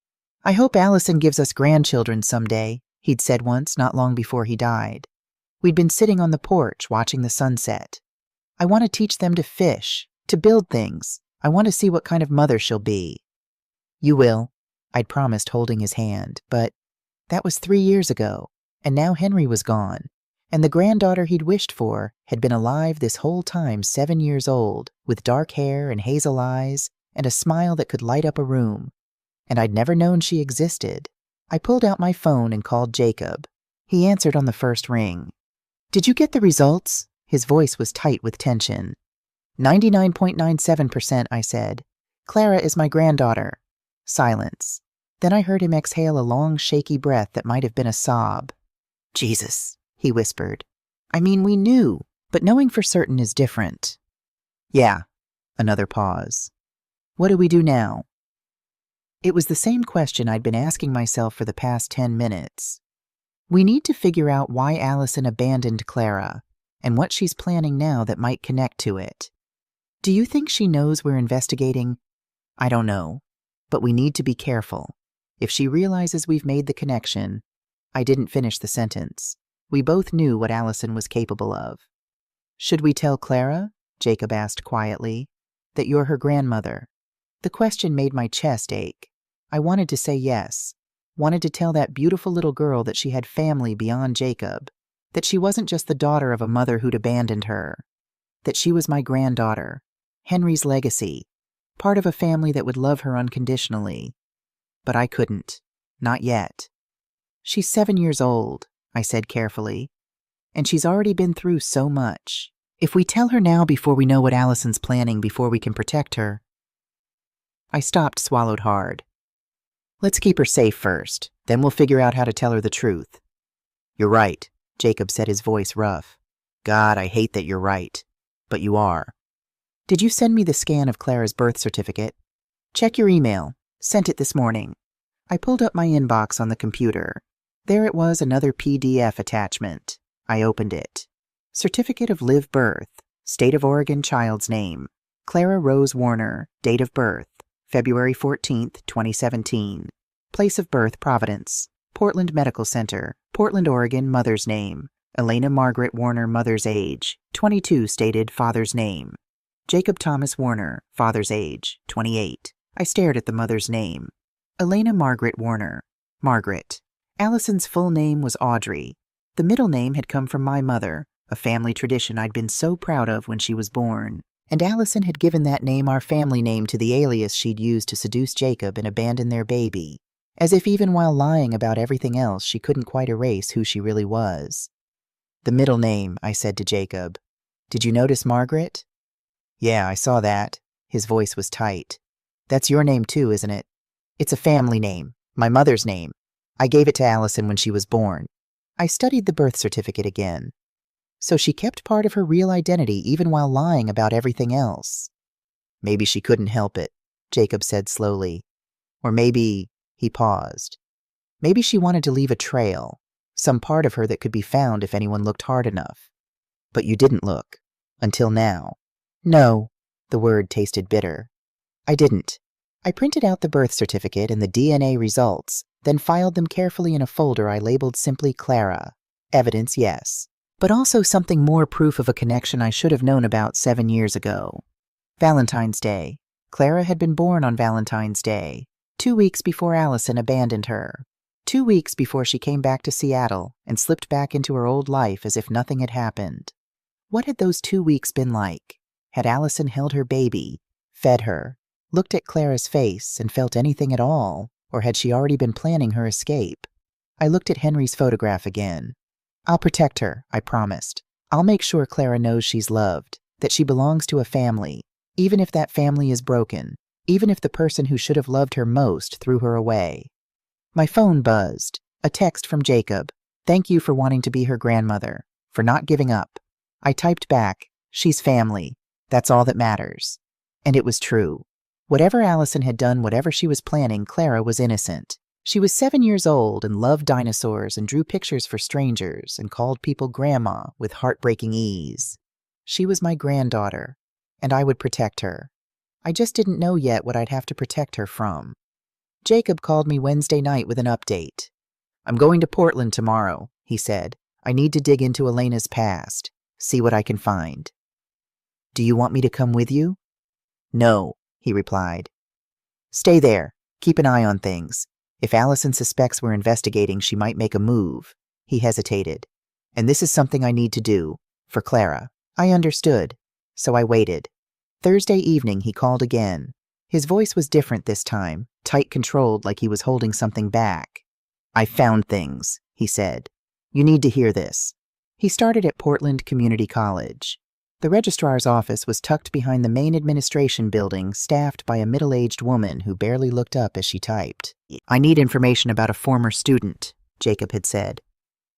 "I hope Allison gives us grandchildren someday," he'd said once, not long before he died. We'd been sitting on the porch watching the sunset. "I want to teach them to fish, to build things. I want to see what kind of mother she'll be." "You will," I'd promised, holding his hand, but that was 3 years ago, and now Henry was gone, and the granddaughter he'd wished for had been alive this whole time, 7 years old, with dark hair and hazel eyes and a smile that could light up a room, and I'd never known she existed. I pulled out my phone and called Jacob. He answered on the first ring. "Did you get the results?" His voice was tight with tension. 99.97%, I said. "Clara is my granddaughter." Silence. Then I heard him exhale a long, shaky breath that might have been a sob. "Jesus," he whispered. "I mean, we knew, but knowing for certain is different." "Yeah." Another pause. "What do we do now?" It was the same question I'd been asking myself for the past 10 minutes. We need to figure out why Allison abandoned Clara, and what she's planning now that might connect to it. Do you think she knows we're investigating? I don't know, but we need to be careful. If she realizes we've made the connection— I didn't finish the sentence. We both knew what Allison was capable of. "Should we tell Clara?" Jacob asked quietly. "That you're her grandmother?" The question made my chest ache. I wanted to say yes. Wanted to tell that beautiful little girl that she had family beyond Jacob. That she wasn't just the daughter of a mother who'd abandoned her. That she was my granddaughter. Henry's legacy. Part of a family that would love her unconditionally. But I couldn't. Not yet. "She's 7 years old," I said carefully. "And she's already been through so much. If we tell her now before we know what Allison's planning, before we can protect her—" I stopped, swallowed hard. "Let's keep her safe first. Then we'll figure out how to tell her the truth." "You're right," Jacob said, his voice rough. "God, I hate that you're right. But you are." "Did you send me the scan of Clara's birth certificate?" "Check your email. Sent it this morning." I pulled up my inbox on the computer. There it was, another PDF attachment. I opened it. Certificate of live birth. State of Oregon, child's name. Clara Rose Warner. Date of birth. February 14th, 2017. Place of birth, Providence. Portland Medical Center. Portland, Oregon, mother's name. Elena Margaret Warner, mother's age. 22 stated, father's name. Jacob Thomas Warner, father's age. 28. I stared at the mother's name. Elena Margaret Warner. Margaret. Allison's full name was Audrey. The middle name had come from my mother, a family tradition I'd been so proud of when she was born. And Allison had given that name our family name to the alias she'd used to seduce Jacob and abandon their baby, as if even while lying about everything else she couldn't quite erase who she really was. The middle name, I said to Jacob. Did you notice Margaret? Yeah, I saw that. His voice was tight. That's your name too, isn't it? It's a family name, my mother's name. I gave it to Allison when she was born. I studied the birth certificate again. So she kept part of her real identity even while lying about everything else. Maybe she couldn't help it, Jacob said slowly. Or maybe, he paused. Maybe she wanted to leave a trail, some part of her that could be found if anyone looked hard enough. But you didn't look. Until now. No, the word tasted bitter. I didn't. I printed out the birth certificate and the DNA results, then filed them carefully in a folder I labeled simply Clara. Evidence, yes. But also something more, proof of a connection I should have known about 7 years ago. Valentine's Day. Clara had been born on Valentine's Day, 2 weeks before Allison abandoned her. 2 weeks before she came back to Seattle and slipped back into her old life as if nothing had happened. What had those 2 weeks been like? Had Allison held her baby, fed her, looked at Clara's face, and felt anything at all, or had she already been planning her escape? I looked at Henry's photograph again. I'll protect her, I promised. I'll make sure Clara knows she's loved, that she belongs to a family, even if that family is broken, even if the person who should have loved her most threw her away. My phone buzzed. A text from Jacob. Thank you for wanting to be her grandmother, for not giving up. I typed back, she's family. That's all that matters. And it was true. Whatever Allison had done, whatever she was planning, Clara was innocent. She was 7 years old and loved dinosaurs and drew pictures for strangers and called people grandma with heartbreaking ease. She was my granddaughter, and I would protect her. I just didn't know yet what I'd have to protect her from. Jacob called me Wednesday night with an update. I'm going to Portland tomorrow, he said. I need to dig into Elena's past, see what I can find. Do you want me to come with you? No, he replied. Stay there. Keep an eye on things. If Allison suspects we're investigating, she might make a move. He hesitated. And this is something I need to do. For Clara. I understood. So I waited. Thursday evening he called again. His voice was different this time, tight controlled like he was holding something back. I found things, he said. You need to hear this. He started at Portland Community College. The registrar's office was tucked behind the main administration building, staffed by a middle-aged woman who barely looked up as she typed. I need information about a former student, Jacob had said.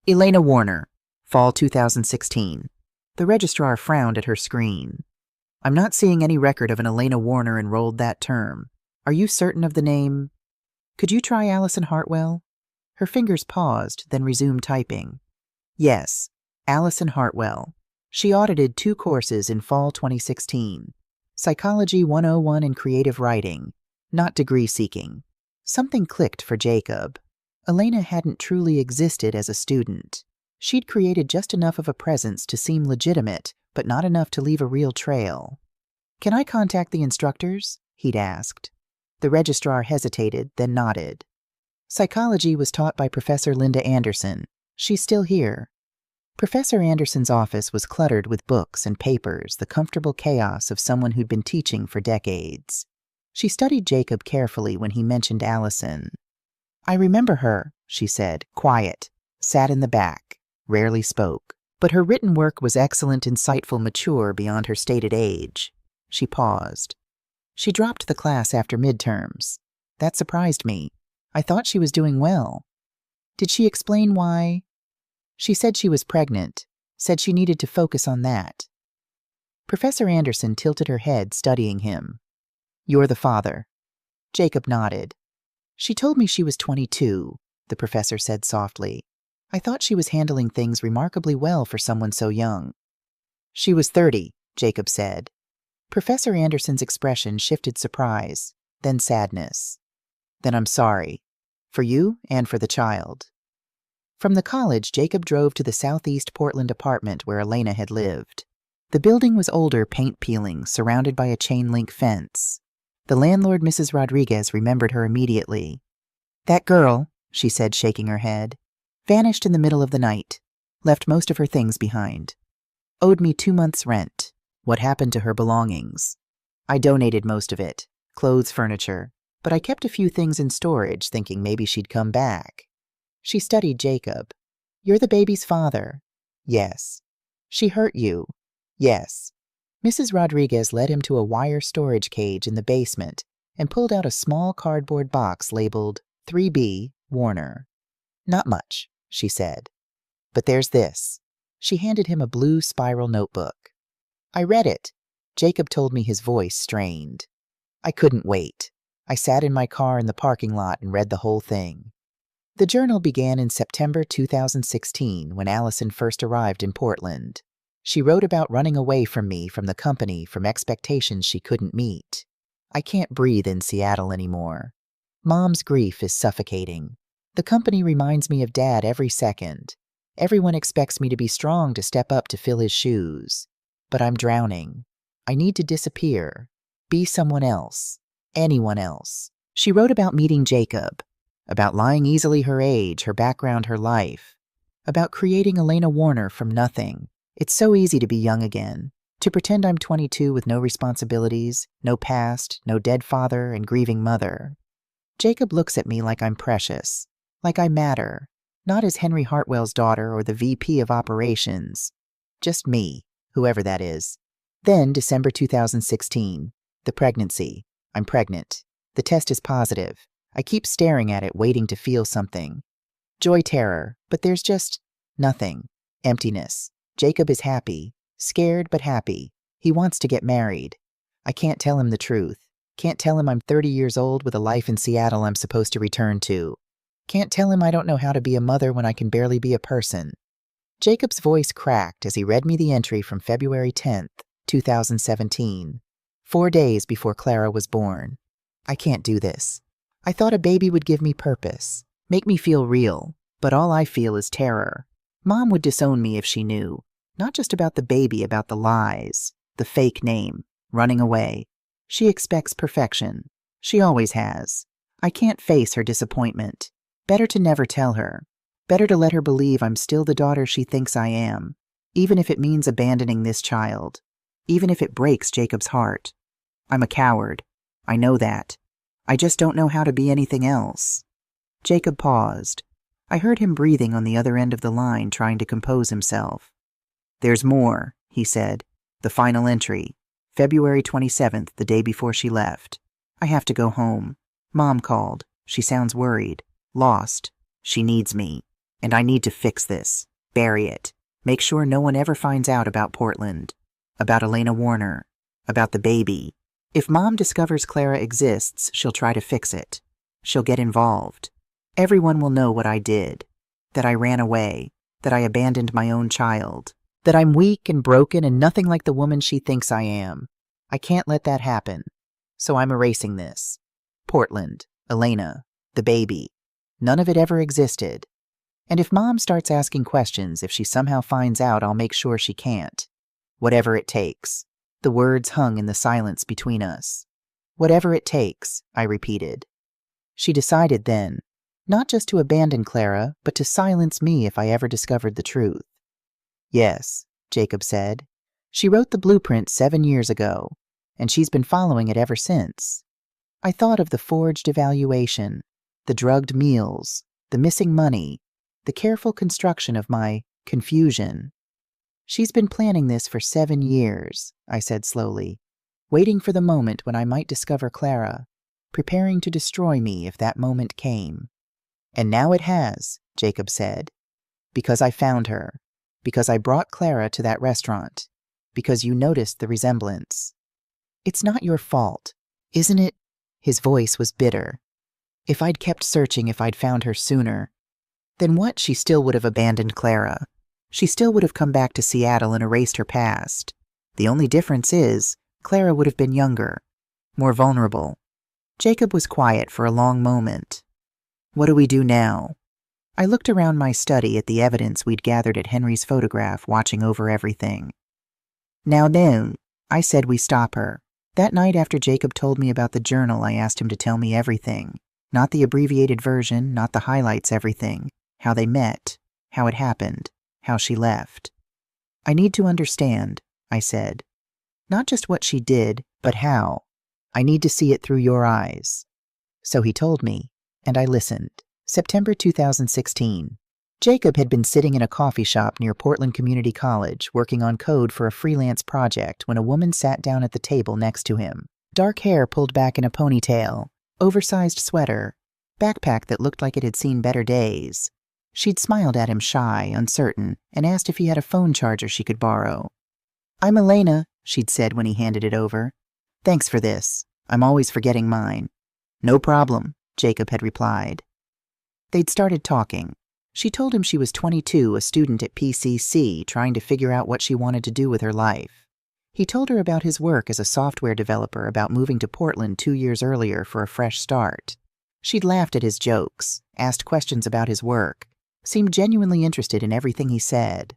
Elena Warner, fall 2016. The registrar frowned at her screen. I'm not seeing any record of an Elena Warner enrolled that term. Are you certain of the name? Could you try Allison Hartwell? Her fingers paused, then resumed typing. Yes, Allison Hartwell. She audited 2 courses in fall 2016. Psychology 101 and creative writing, not degree-seeking. Something clicked for Jacob. Elena hadn't truly existed as a student. She'd created just enough of a presence to seem legitimate, but not enough to leave a real trail. Can I contact the instructors? He'd asked. The registrar hesitated, then nodded. Psychology was taught by Professor Linda Anderson. She's still here. Professor Anderson's office was cluttered with books and papers, the comfortable chaos of someone who'd been teaching for decades. She studied Jacob carefully when he mentioned Allison. I remember her, she said, quiet, sat in the back, rarely spoke. But her written work was excellent, insightful, mature beyond her stated age. She paused. She dropped the class after midterms. That surprised me. I thought she was doing well. Did she explain why? She said she was pregnant, said she needed to focus on that. Professor Anderson tilted her head, studying him. You're the father. Jacob nodded. She told me she was 22, the professor said softly. I thought she was handling things remarkably well for someone so young. She was 30, Jacob said. Professor Anderson's expression shifted surprise, then sadness. Then I'm sorry. For you and for the child. From the college, Jacob drove to the southeast Portland apartment where Elena had lived. The building was older, paint peeling, surrounded by a chain-link fence. The landlord, Mrs. Rodriguez, remembered her immediately. "That girl," she said, shaking her head, "vanished in the middle of the night, left most of her things behind. Owed me 2 months' rent. What happened to her belongings? I donated most of it, clothes, furniture, but I kept a few things in storage, thinking maybe she'd come back." She studied Jacob. "You're the baby's father." "Yes." "She hurt you." "Yes." Mrs. Rodriguez led him to a wire storage cage in the basement and pulled out a small cardboard box labeled 3B Warner. "Not much," she said. "But there's this." She handed him a blue spiral notebook. I read it. Jacob told me, his voice strained. I couldn't wait. I sat in my car in the parking lot and read the whole thing. The journal began in September 2016 when Allison first arrived in Portland. She wrote about running away from me, from the company, from expectations she couldn't meet. "I can't breathe in Seattle anymore. Mom's grief is suffocating. The company reminds me of Dad every second. Everyone expects me to be strong, to step up, to fill his shoes. But I'm drowning. I need to disappear. Be someone else. Anyone else." She wrote about meeting Jacob, about lying easily, her age, her background, her life, about creating Elena Warner from nothing. It's so easy to be young again, to pretend I'm 22 with no responsibilities, no past, no dead father and grieving mother. Jacob looks at me like I'm precious, like I matter, not as Henry Hartwell's daughter or the VP of operations. Just me, whoever that is. Then, December 2016, the pregnancy. I'm pregnant. The test is positive. I keep staring at it, waiting to feel something. Joy, terror, but there's just nothing. Emptiness. Jacob is happy. Scared, but happy. He wants to get married. I can't tell him the truth. Can't tell him I'm 30 years old with a life in Seattle I'm supposed to return to. Can't tell him I don't know how to be a mother when I can barely be a person. Jacob's voice cracked as he read me the entry from February 10th, 2017, 4 days before Clara was born. I can't do this. I thought a baby would give me purpose, make me feel real, but all I feel is terror. Mom would disown me if she knew. Not just about the baby, about the lies, the fake name, running away. She expects perfection. She always has. I can't face her disappointment. Better to never tell her. Better to let her believe I'm still the daughter she thinks I am, even if it means abandoning this child, even if it breaks Jacob's heart. I'm a coward. I know that. I just don't know how to be anything else. Jacob paused. I heard him breathing on the other end of the line, trying to compose himself. "There's more," he said. "The final entry. February 27th, the day before she left. I have to go home. Mom called. She sounds worried. Lost. She needs me. And I need to fix this. Bury it. Make sure no one ever finds out about Portland. About Elena Warner. About the baby. If Mom discovers Clara exists, she'll try to fix it. She'll get involved. Everyone will know what I did. That I ran away. That I abandoned my own child. That I'm weak and broken and nothing like the woman she thinks I am. I can't let that happen. So I'm erasing this. Portland. Elena. The baby. None of it ever existed. And if Mom starts asking questions, if she somehow finds out, I'll make sure she can't. Whatever it takes." The words hung in the silence between us. "Whatever it takes," I repeated. She decided then, not just to abandon Clara, but to silence me if I ever discovered the truth. "Yes," Jacob said. "She wrote the blueprint 7 years ago, and she's been following it ever since." I thought of the forged evaluation, the drugged meals, the missing money, the careful construction of my confusion. "She's been planning this for 7 years," I said slowly, "waiting for the moment when I might discover Clara, preparing to destroy me if that moment came. And now it has," Jacob said, "because I found her, because I brought Clara to that restaurant, because you noticed the resemblance. It's not your fault, isn't it?" His voice was bitter. "If I'd kept searching, if I'd found her sooner, then what? She still would have abandoned Clara. She still would have come back to Seattle and erased her past. The only difference is, Clara would have been younger, more vulnerable." Jacob was quiet for a long moment. "What do we do now?" I looked around my study at the evidence we'd gathered at Henry's photograph, watching over everything. "Now then," I said, "we stop her. That night after Jacob told me about the journal, I asked him to tell me everything. Not the abbreviated version, not the highlights, everything. How they met, how it happened, how she left. I need to understand, I said. Not just what she did, but how. I need to see it through your eyes. So he told me, and I listened. September 2016. Jacob had been sitting in a coffee shop near Portland Community College working on code for a freelance project when a woman sat down at the table next to him. Dark hair pulled back in a ponytail, oversized sweater, backpack that looked like it had seen better days. She'd smiled at him shy, uncertain, and asked if he had a phone charger she could borrow. "I'm Elena," she'd said when he handed it over. "Thanks for this. I'm always forgetting mine." "No problem," Jacob had replied. They'd started talking. She told him she was 22, a student at PCC, trying to figure out what she wanted to do with her life. He told her about his work as a software developer, about moving to Portland 2 years earlier for a fresh start. She'd laughed at his jokes, asked questions about his work, seemed genuinely interested in everything he said.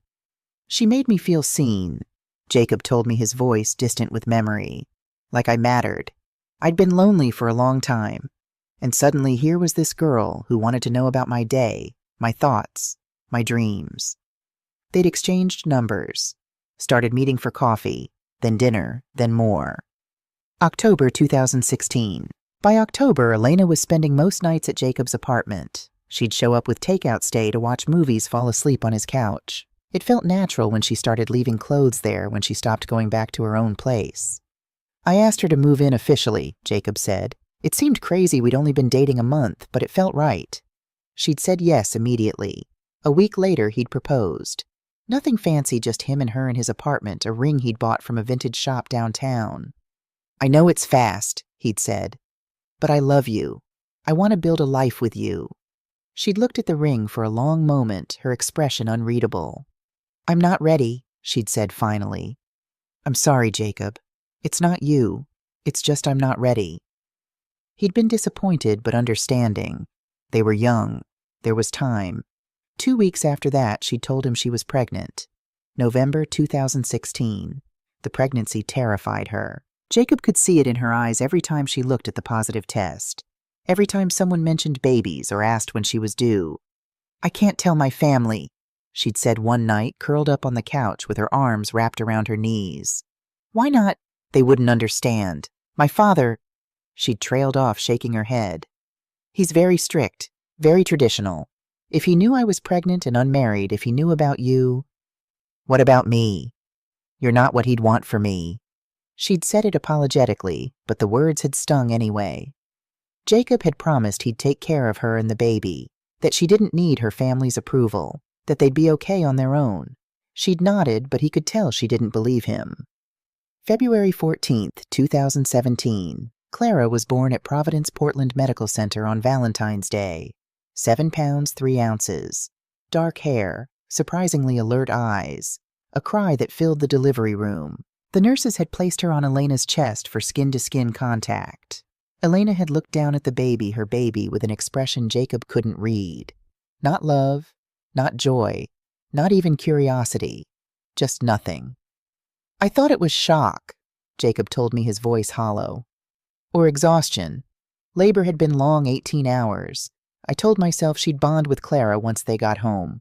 "She made me feel seen," Jacob told me, his voice distant with memory. "Like I mattered. I'd been lonely for a long time. And suddenly here was this girl who wanted to know about my day, my thoughts, my dreams." They'd exchanged numbers, started meeting for coffee, then dinner, then more. October 2016. By October, Elena was spending most nights at Jacob's apartment. She'd show up with takeout stay to watch movies, fall asleep on his couch. It felt natural when she started leaving clothes there when she stopped going back to her own place. "I asked her to move in officially," Jacob said. "It seemed crazy we'd only been dating a month, but it felt right." She'd said yes immediately. A week later, he'd proposed. Nothing fancy, just him and her in his apartment, a ring he'd bought from a vintage shop downtown. "I know it's fast," he'd said, "but I love you. I want to build a life with you." She'd looked at the ring for a long moment, her expression unreadable. "I'm not ready," she'd said finally. "I'm sorry, Jacob. It's not you. It's just I'm not ready." He'd been disappointed but understanding. They were young. There was time. 2 weeks after that, she told him she was pregnant. November 2016. The pregnancy terrified her. Jacob could see it in her eyes every time she looked at the positive test. Every time someone mentioned babies or asked when she was due. "I can't tell my family," she'd said one night, curled up on the couch with her arms wrapped around her knees. "Why not?" "They wouldn't understand. My father—" She'd trailed off, shaking her head. "He's very strict, very traditional. If he knew I was pregnant and unmarried, if he knew about you—" "What about me? You're not what he'd want for me." She'd said it apologetically, but the words had stung anyway. Jacob had promised he'd take care of her and the baby, that she didn't need her family's approval, that they'd be okay on their own. She'd nodded, but he could tell she didn't believe him. February 14th, 2017. Clara was born at Providence Portland Medical Center on Valentine's Day. 7 pounds 3 ounces. Dark hair, surprisingly alert eyes. A cry that filled the delivery room. The nurses had placed her on Elena's chest for skin-to-skin contact. Elena had looked down at the baby, her baby, with an expression Jacob couldn't read. Not love, not joy, not even curiosity. Just nothing. "I thought it was shock," Jacob told me, his voice hollow. "Or exhaustion. Labor had been long, 18 hours. I told myself she'd bond with Clara once they got home.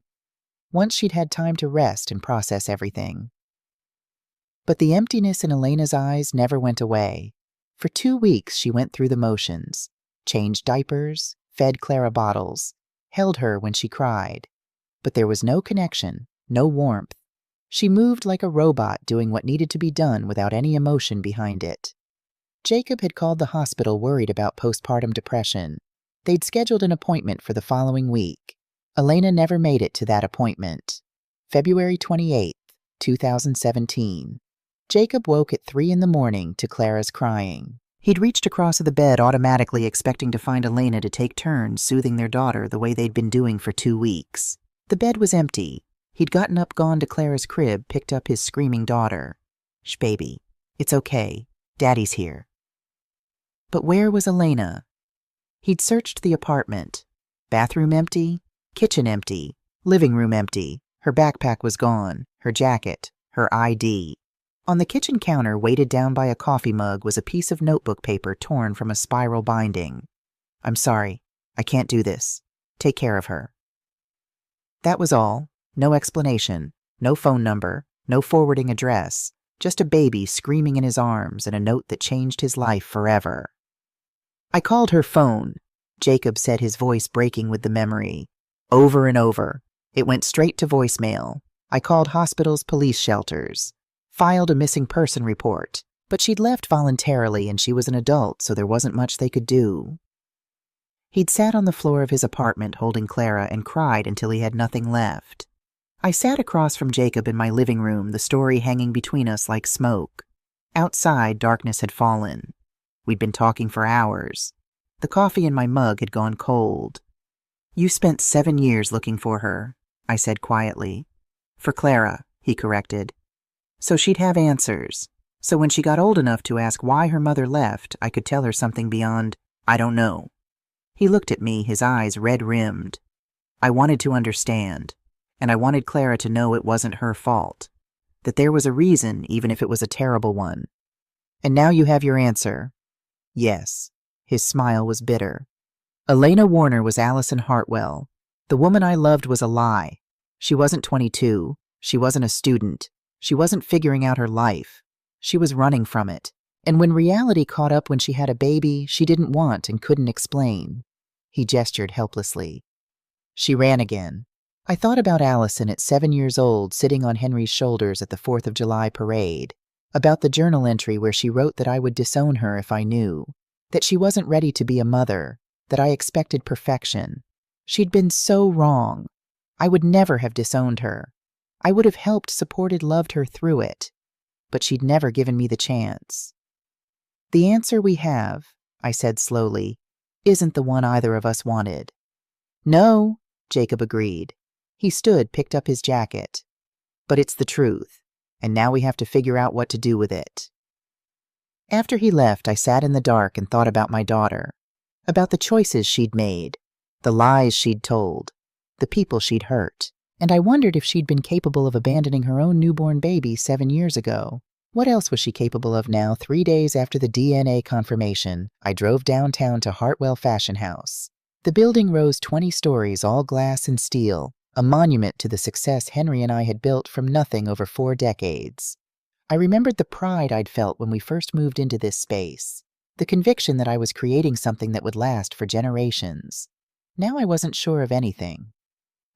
Once she'd had time to rest and process everything." But the emptiness in Elena's eyes never went away. For 2 weeks she went through the motions, changed diapers, fed Clara bottles, held her when she cried. But there was no connection, no warmth. She moved like a robot, doing what needed to be done without any emotion behind it. Jacob had called the hospital worried about postpartum depression. They'd scheduled an appointment for the following week. Elena never made it to that appointment. February 28th, 2017. Jacob woke at 3 in the morning to Clara's crying. He'd reached across the bed automatically, expecting to find Elena to take turns soothing their daughter the way they'd been doing for 2 weeks. The bed was empty. He'd gotten up, gone to Clara's crib, picked up his screaming daughter. "Shh, baby. It's okay. Daddy's here." But where was Elena? He'd searched the apartment. Bathroom empty, kitchen empty, living room empty. Her backpack was gone, her jacket, her ID. On the kitchen counter, weighted down by a coffee mug, was a piece of notebook paper torn from a spiral binding. "I'm sorry. I can't do this. Take care of her." That was all. No explanation, no phone number, no forwarding address, just a baby screaming in his arms and a note that changed his life forever. I called her phone, Jacob said, his voice breaking with the memory. Over and over. It went straight to voicemail. I called hospitals, police shelters, filed a missing person report, but she'd left voluntarily and she was an adult, so there wasn't much they could do. He'd sat on the floor of his apartment holding Clara and cried until he had nothing left. I sat across from Jacob in my living room, the story hanging between us like smoke. Outside, darkness had fallen. We'd been talking for hours. The coffee in my mug had gone cold. "You spent 7 years looking for her," I said quietly. "For Clara," he corrected. "So she'd have answers. So when she got old enough to ask why her mother left, I could tell her something beyond, 'I don't know.'" He looked at me, his eyes red-rimmed. "I wanted to understand, and I wanted Clara to know it wasn't her fault, that there was a reason, even if it was a terrible one. And now you have your answer." "Yes." His smile was bitter. "Elena Warner was Allison Hartwell. The woman I loved was a lie. She wasn't 22. She wasn't a student. She wasn't figuring out her life. She was running from it. And when reality caught up when she had a baby, she didn't want and couldn't explain." He gestured helplessly. "She ran again. I thought about Allison at 7 years old, sitting on Henry's shoulders at the 4th of July parade, about the journal entry where she wrote that I would disown her if I knew, that she wasn't ready to be a mother, that I expected perfection. She'd been so wrong. I would never have disowned her. I would have helped, supported, loved her through it. But she'd never given me the chance." "The answer we have," I said slowly, "isn't the one either of us wanted." "No," Jacob agreed. He stood, picked up his jacket. "But it's the truth, and now we have to figure out what to do with it." After he left, I sat in the dark and thought about my daughter, about the choices she'd made, the lies she'd told, the people she'd hurt, and I wondered if she'd been capable of abandoning her own newborn baby 7 years ago. What else was she capable of now? 3 days after the DNA confirmation, I drove downtown to Hartwell Fashion House. The building rose 20 stories, all glass and steel, a monument to the success Henry and I had built from nothing over 4 decades. I remembered the pride I'd felt when we first moved into this space, the conviction that I was creating something that would last for generations. Now I wasn't sure of anything.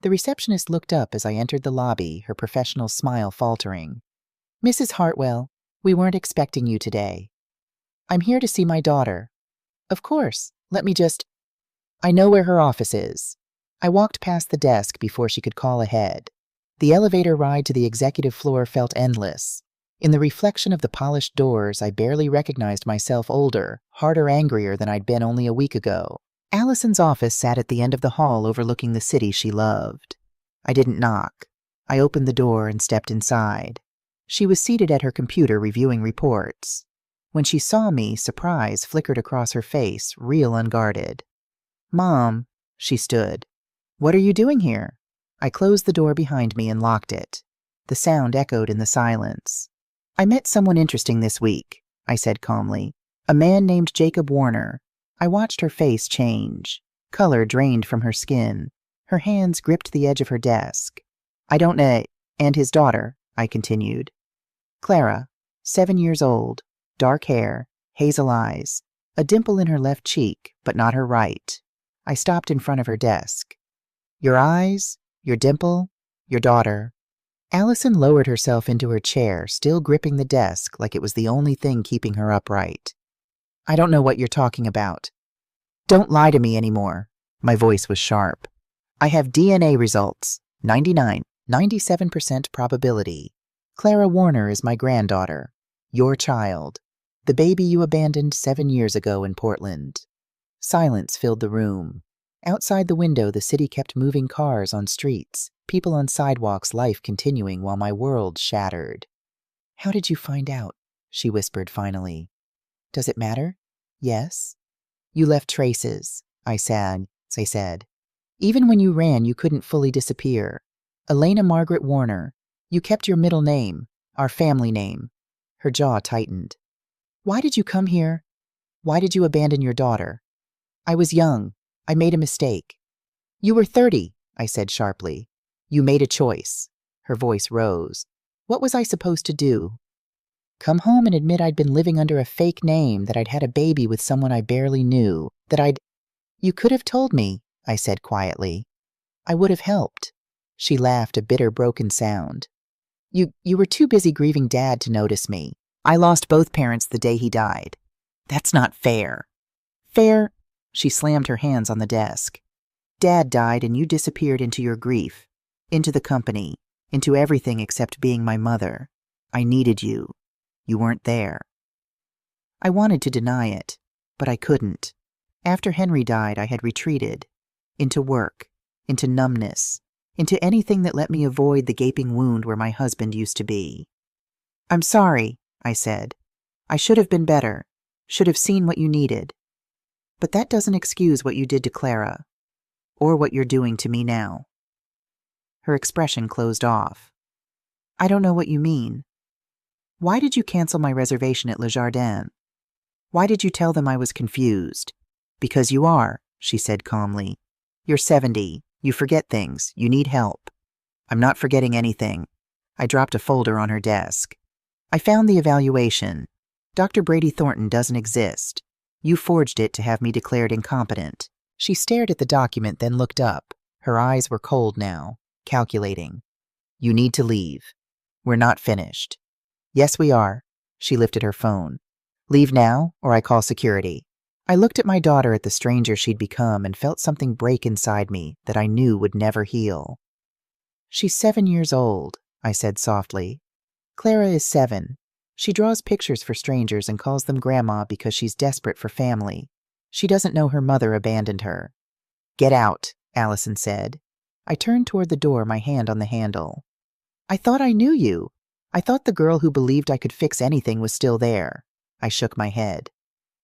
The receptionist looked up as I entered the lobby, her professional smile faltering. "Mrs. Hartwell, we weren't expecting you today." "I'm here to see my daughter." "Of course. Let me just—" "I know where her office is." I walked past the desk before she could call ahead. The elevator ride to the executive floor felt endless. In the reflection of the polished doors, I barely recognized myself older, harder, angrier than I'd been only a week ago. Allison's office sat at the end of the hall overlooking the city she loved. I didn't knock. I opened the door and stepped inside. She was seated at her computer reviewing reports. When she saw me, surprise flickered across her face, real unguarded. "Mom," she stood. "What are you doing here?" I closed the door behind me and locked it. The sound echoed in the silence. "I met someone interesting this week," I said calmly. "A man named Jacob Warner." I watched her face change. Color drained from her skin. Her hands gripped the edge of her desk. "I don't know." "And his daughter," I continued. "Clara, 7 years old, dark hair, hazel eyes, a dimple in her left cheek, but not her right." I stopped in front of her desk. "Your eyes, your dimple, your daughter." Allison lowered herself into her chair, still gripping the desk like it was the only thing keeping her upright. "I don't know what you're talking about." "Don't lie to me anymore." My voice was sharp. "I have DNA results. 97% probability. Clara Warner is my granddaughter. Your child. The baby you abandoned 7 years ago in Portland." Silence filled the room. Outside the window, the city kept moving, cars on streets, people on sidewalks, life continuing while my world shattered. "How did you find out?" she whispered finally. "Does it matter?" "Yes." "You left traces," I said. "Even when you ran, you couldn't fully disappear. Elena Margaret Warner. You kept your middle name, our family name. Her jaw tightened. Why did you come here? Why did you abandon your daughter? I was young. I made a mistake. You were 30, I said sharply. You made a choice. Her voice rose. What was I supposed to do? Come home and admit I'd been living under a fake name, that I'd had a baby with someone I barely knew, that I'd... You could have told me, I said quietly. I would have helped. She laughed, a bitter, broken sound. You were too busy grieving Dad to notice me. I lost both parents the day he died. That's not fair. Fair? She slammed her hands on the desk. Dad died and you disappeared into your grief, into the company, into everything except being my mother. I needed you. You weren't there. I wanted to deny it, but I couldn't. After Henry died, I had retreated. Into work, into numbness, into anything that let me avoid the gaping wound where my husband used to be. I'm sorry, I said. I should have been better, should have seen what you needed. But that doesn't excuse what you did to Clara, or what you're doing to me now. Her expression closed off. I don't know what you mean. Why did you cancel my reservation at Le Jardin? Why did you tell them I was confused? Because you are, she said calmly. You're 70. You forget things. You need help. I'm not forgetting anything. I dropped a folder on her desk. I found the evaluation. Dr. Brady Thornton doesn't exist. You forged it to have me declared incompetent. She stared at the document, then looked up. Her eyes were cold now, calculating. You need to leave. We're not finished. Yes, we are. She lifted her phone. Leave now, or I call security. I looked at my daughter, at the stranger she'd become, and felt something break inside me that I knew would never heal. She's 7 years old, I said softly. Clara is 7. She draws pictures for strangers and calls them Grandma because she's desperate for family. She doesn't know her mother abandoned her. Get out, Allison said. I turned toward the door, my hand on the handle. I thought I knew you. I thought the girl who believed I could fix anything was still there. I shook my head.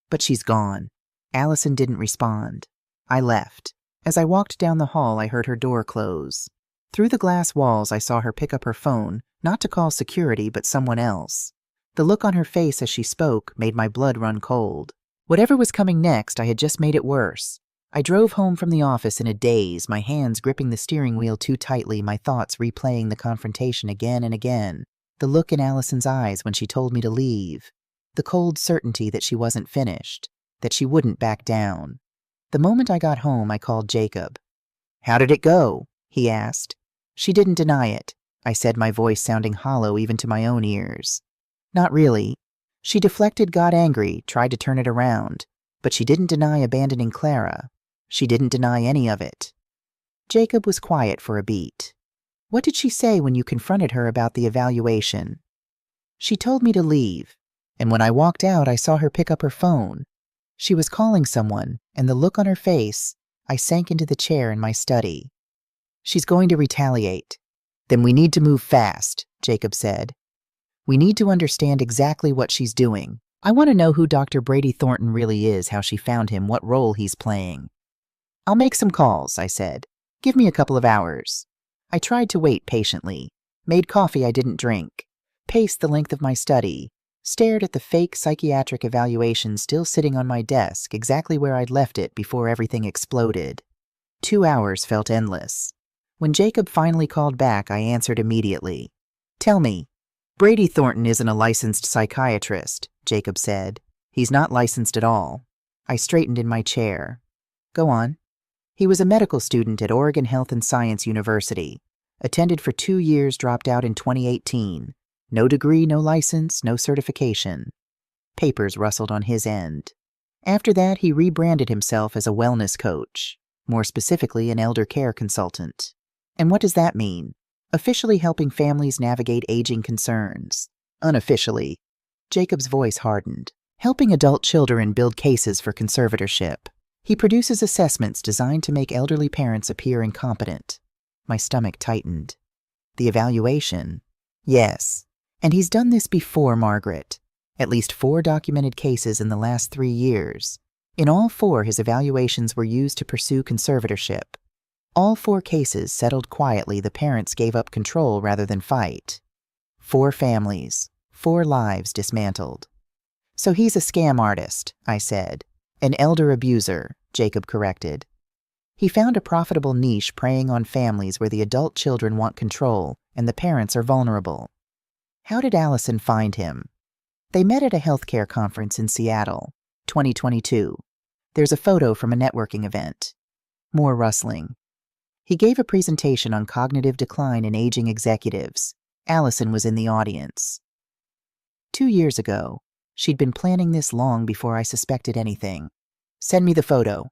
But she's gone. Allison didn't respond. I left. As I walked down the hall, I heard her door close. Through the glass walls, I saw her pick up her phone, not to call security, but someone else. The look on her face as she spoke made my blood run cold. Whatever was coming next, I had just made it worse. I drove home from the office in a daze, my hands gripping the steering wheel too tightly, my thoughts replaying the confrontation again and again. The look in Allison's eyes when she told me to leave. The cold certainty that she wasn't finished, that she wouldn't back down. The moment I got home, I called Jacob. How did it go? He asked. She didn't deny it, I said, my voice sounding hollow even to my own ears. Not really. She deflected, got angry, tried to turn it around, but she didn't deny abandoning Clara. She didn't deny any of it. Jacob was quiet for a beat. What did she say when you confronted her about the evaluation? She told me to leave, and when I walked out, I saw her pick up her phone. She was calling someone, and the look on her face, I sank into the chair in my study. She's going to retaliate. Then we need to move fast, Jacob said. We need to understand exactly what she's doing. I want to know who Dr. Brady Thornton really is, how she found him, what role he's playing. I'll make some calls, I said. Give me a couple of hours. I tried to wait patiently, made coffee I didn't drink, paced the length of my study, stared at the fake psychiatric evaluation still sitting on my desk, exactly where I'd left it before everything exploded. 2 hours felt endless. When Jacob finally called back, I answered immediately. Tell me. Brady Thornton isn't a licensed psychiatrist, Jacob said. He's not licensed at all. I straightened in my chair. Go on. He was a medical student at Oregon Health and Science University. Attended for 2 years, dropped out in 2018. No degree, no license, no certification. Papers rustled on his end. After that, he rebranded himself as a wellness coach, more specifically an elder care consultant. And what does that mean? Officially helping families navigate aging concerns. Unofficially, Jacob's voice hardened, helping adult children build cases for conservatorship. He produces assessments designed to make elderly parents appear incompetent. My stomach tightened. The evaluation? Yes. And he's done this before, Margaret. At least 4 documented cases in the last 3 years. In all 4, his evaluations were used to pursue conservatorship. All 4 cases settled quietly. The parents gave up control rather than fight. 4 families, 4 lives dismantled. So he's a scam artist, I said. An elder abuser, Jacob corrected. He found a profitable niche preying on families where the adult children want control and the parents are vulnerable. How did Allison find him? They met at a healthcare conference in Seattle, 2022. There's a photo from a networking event. More rustling. He gave a presentation on cognitive decline in aging executives. Allison was in the audience. 2 years ago, she'd been planning this long before I suspected anything. Send me the photo.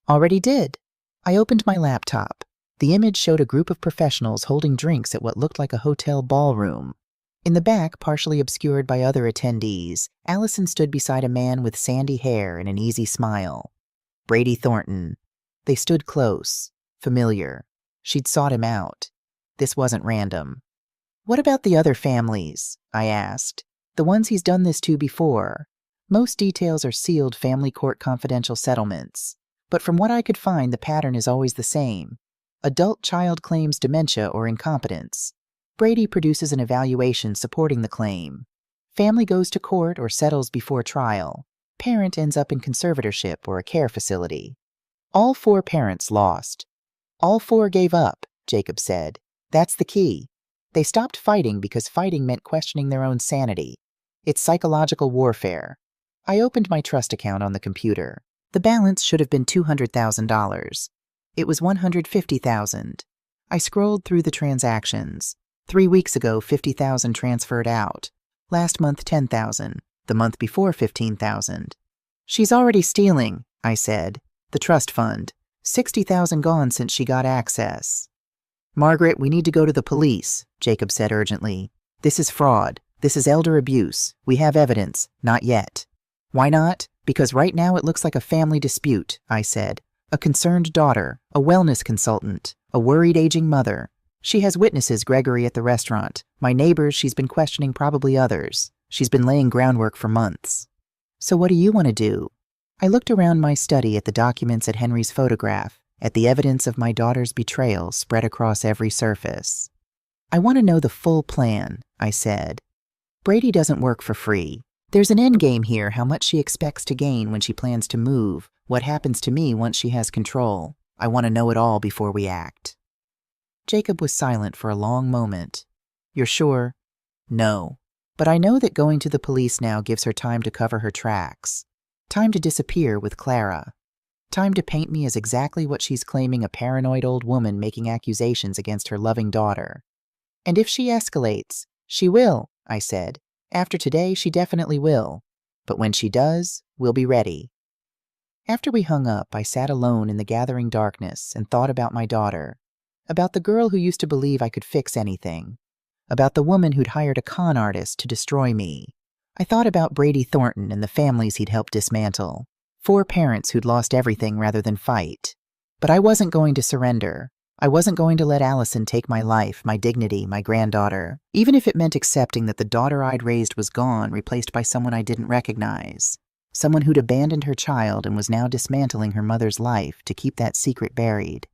Already did. I opened my laptop. The image showed a group of professionals holding drinks at what looked like a hotel ballroom. In the back, partially obscured by other attendees, Allison stood beside a man with sandy hair and an easy smile. Brady Thornton. They stood close, familiar. She'd sought him out. This wasn't random. What about the other families? I asked. The ones he's done this to before. Most details are sealed family court confidential settlements. But from what I could find, the pattern is always the same. Adult child claims dementia or incompetence. Brady produces an evaluation supporting the claim. Family goes to court or settles before trial. Parent ends up in conservatorship or a care facility. All 4 parents lost. All 4 gave up, Jacob said. That's the key. They stopped fighting because fighting meant questioning their own sanity. It's psychological warfare. I opened my trust account on the computer. The balance should have been $200,000. It was $150,000. I scrolled through the transactions. 3 weeks ago, $50,000 transferred out. Last month, $10,000. The month before, $15,000. She's already stealing, I said. The trust fund. $60,000 gone since she got access. Margaret, we need to go to the police, Jacob said urgently. This is fraud. This is elder abuse. We have evidence. Not yet. Why not? Because right now it looks like a family dispute, I said. A concerned daughter, a wellness consultant, a worried aging mother. She has witnesses, Gregory at the restaurant. My neighbors, she's been questioning, probably others. She's been laying groundwork for months. So what do you want to do? I looked around my study at the documents, at Henry's photograph, at the evidence of my daughter's betrayal spread across every surface. I want to know the full plan, I said. Brady doesn't work for free. There's an endgame here, how much she expects to gain when she plans to move, what happens to me once she has control. I want to know it all before we act. Jacob was silent for a long moment. You're sure? No. But I know that going to the police now gives her time to cover her tracks. Time to disappear with Clara. Time to paint me as exactly what she's claiming, a paranoid old woman making accusations against her loving daughter. And if she escalates, she will, I said. After today, she definitely will. But when she does, we'll be ready. After we hung up, I sat alone in the gathering darkness and thought about my daughter. About the girl who used to believe I could fix anything. About the woman who'd hired a con artist to destroy me. I thought about Brady Thornton and the families he'd helped dismantle. 4 parents who'd lost everything rather than fight. But I wasn't going to surrender. I wasn't going to let Allison take my life, my dignity, my granddaughter, even if it meant accepting that the daughter I'd raised was gone, replaced by someone I didn't recognize. Someone who'd abandoned her child and was now dismantling her mother's life to keep that secret buried.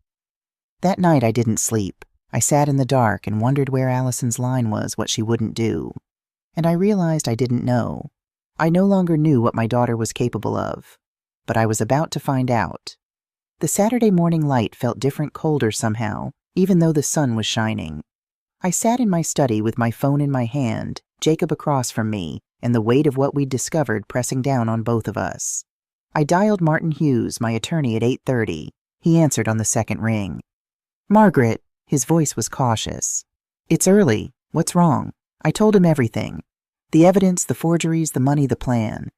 That night I didn't sleep. I sat in the dark and wondered where Allison's line was, what she wouldn't do. And I realized I didn't know. I no longer knew what my daughter was capable of. But I was about to find out. The Saturday morning light felt different, colder somehow, even though the sun was shining. I sat in my study with my phone in my hand, Jacob across from me, and the weight of what we'd discovered pressing down on both of us. I dialed Martin Hughes, my attorney, at 8:30. He answered on the second ring. Margaret, his voice was cautious. It's early. What's wrong? I told him everything. The evidence, the forgeries, the money, the plan.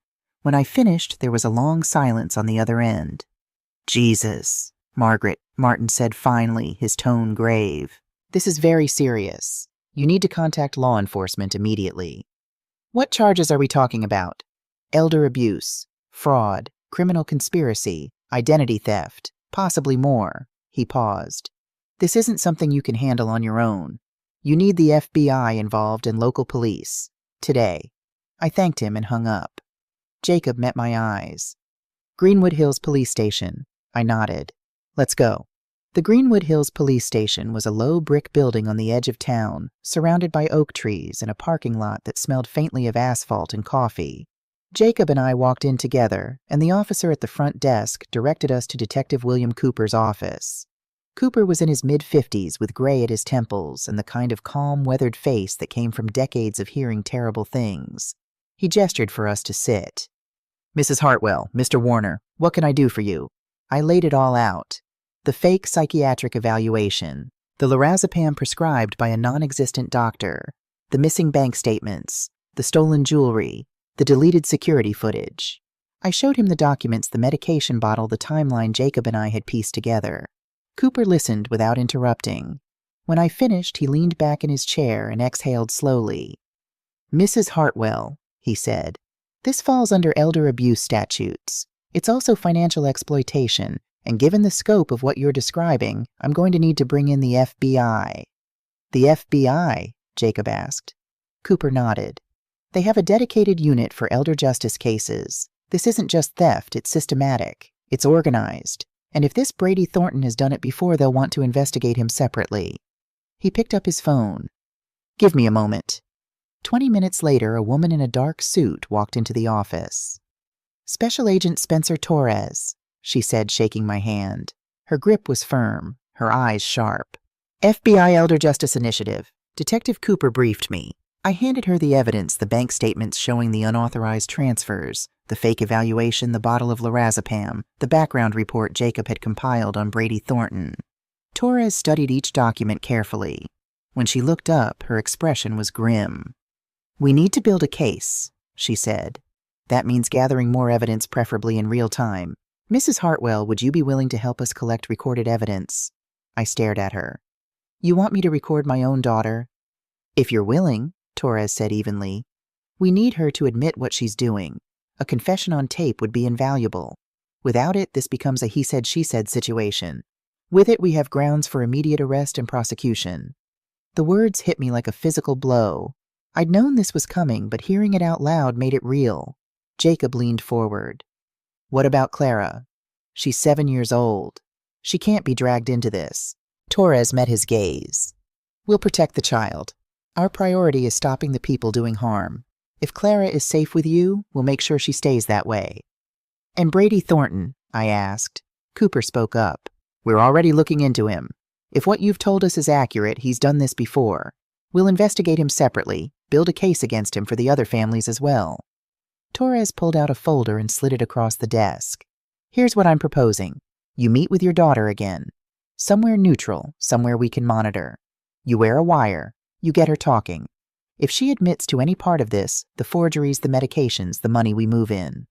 When I finished, there was a long silence on the other end. Jesus, Martin said finally, his tone grave. This is very serious. You need to contact law enforcement immediately. What charges are we talking about? Elder abuse, fraud, criminal conspiracy, identity theft, possibly more. He paused. This isn't something you can handle on your own. You need the FBI involved and local police. Today. I thanked him and hung up. Jacob met my eyes. Greenwood Hills Police Station. I nodded. Let's go. The Greenwood Hills Police Station was a low brick building on the edge of town, surrounded by oak trees and a parking lot that smelled faintly of asphalt and coffee. Jacob and I walked in together, and the officer at the front desk directed us to Detective William Cooper's office. Cooper was in his mid-50s with gray at his temples and the kind of calm, weathered face that came from decades of hearing terrible things. He gestured for us to sit. "Mrs. Hartwell, Mr. Warner, what can I do for you?" I laid it all out. The fake psychiatric evaluation, the lorazepam prescribed by a non-existent doctor, the missing bank statements, the stolen jewelry, the deleted security footage. I showed him the documents, the medication bottle, the timeline Jacob and I had pieced together. Cooper listened without interrupting. When I finished, he leaned back in his chair and exhaled slowly. "Mrs. Hartwell," he said, "this falls under elder abuse statutes. It's also financial exploitation, and given the scope of what you're describing, I'm going to need to bring in the FBI." "The FBI?" Jacob asked. Cooper nodded. "They have a dedicated unit for elder justice cases. This isn't just theft, it's systematic. It's organized. And if this Brady Thornton has done it before, they'll want to investigate him separately." He picked up his phone. "Give me a moment." 20 minutes later, a woman in a dark suit walked into the office. "Special Agent Spencer Torres," she said, shaking my hand. Her grip was firm, her eyes sharp. "FBI Elder Justice Initiative." Detective Cooper briefed me. I handed her the evidence, the bank statements showing the unauthorized transfers, the fake evaluation, the bottle of lorazepam, the background report Jacob had compiled on Brady Thornton. Torres studied each document carefully. When she looked up, her expression was grim. "We need to build a case," she said. "That means gathering more evidence, preferably in real time. Mrs. Hartwell, would you be willing to help us collect recorded evidence?" I stared at her. "You want me to record my own daughter?" "If you're willing," Torres said evenly. "We need her to admit what she's doing. A confession on tape would be invaluable. Without it, this becomes a he said, she said situation. With it, we have grounds for immediate arrest and prosecution." The words hit me like a physical blow. I'd known this was coming, but hearing it out loud made it real. Jacob leaned forward. "What about Clara? She's 7 years old. She can't be dragged into this." Torres met his gaze. "We'll protect the child. Our priority is stopping the people doing harm. If Clara is safe with you, we'll make sure she stays that way." "And Brady Thornton?" I asked. Cooper spoke up. "We're already looking into him. If what you've told us is accurate, he's done this before. We'll investigate him separately, build a case against him for the other families as well." Torres pulled out a folder and slid it across the desk. "Here's what I'm proposing. You meet with your daughter again. Somewhere neutral, somewhere we can monitor. You wear a wire. You get her talking. If she admits to any part of this, the forgeries, the medications, the money, we move in."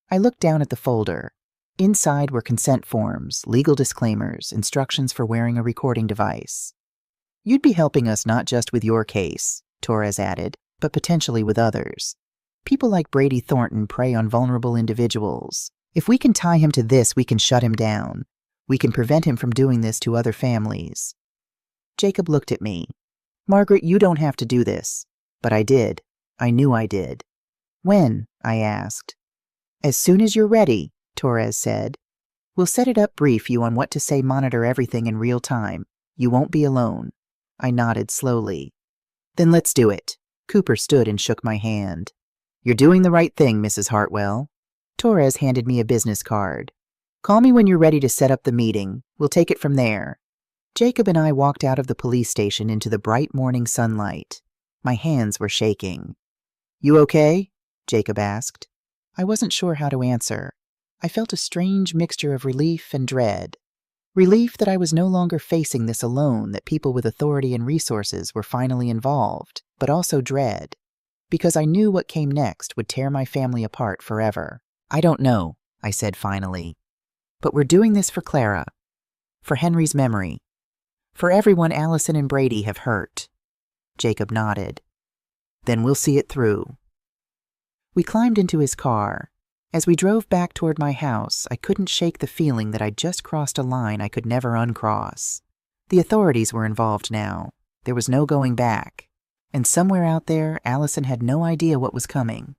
I looked down at the folder. Inside were consent forms, legal disclaimers, instructions for wearing a recording device. "You'd be helping us not just with your case," Torres added, "but potentially with others. People like Brady Thornton prey on vulnerable individuals. If we can tie him to this, we can shut him down. We can prevent him from doing this to other families." Jacob looked at me. "Margaret, you don't have to do this." But I did. I knew I did. "When?" I asked. "As soon as you're ready," Torres said. "We'll set it up, brief you on what to say, monitor everything in real time. You won't be alone." I nodded slowly. "Then let's do it." Cooper stood and shook my hand. "You're doing the right thing, Mrs. Hartwell." Torres handed me a business card. "Call me when you're ready to set up the meeting. We'll take it from there." Jacob and I walked out of the police station into the bright morning sunlight. My hands were shaking. "You okay?" Jacob asked. I wasn't sure how to answer. I felt a strange mixture of relief and dread. Relief that I was no longer facing this alone, that people with authority and resources were finally involved, but also dread, because I knew what came next would tear my family apart forever. "I don't know," I said finally. "But we're doing this for Clara, for Henry's memory, for everyone Allison and Brady have hurt." Jacob nodded. "Then we'll see it through." We climbed into his car. As we drove back toward my house, I couldn't shake the feeling that I'd just crossed a line I could never uncross. The authorities were involved now. There was no going back. And somewhere out there, Allison had no idea what was coming.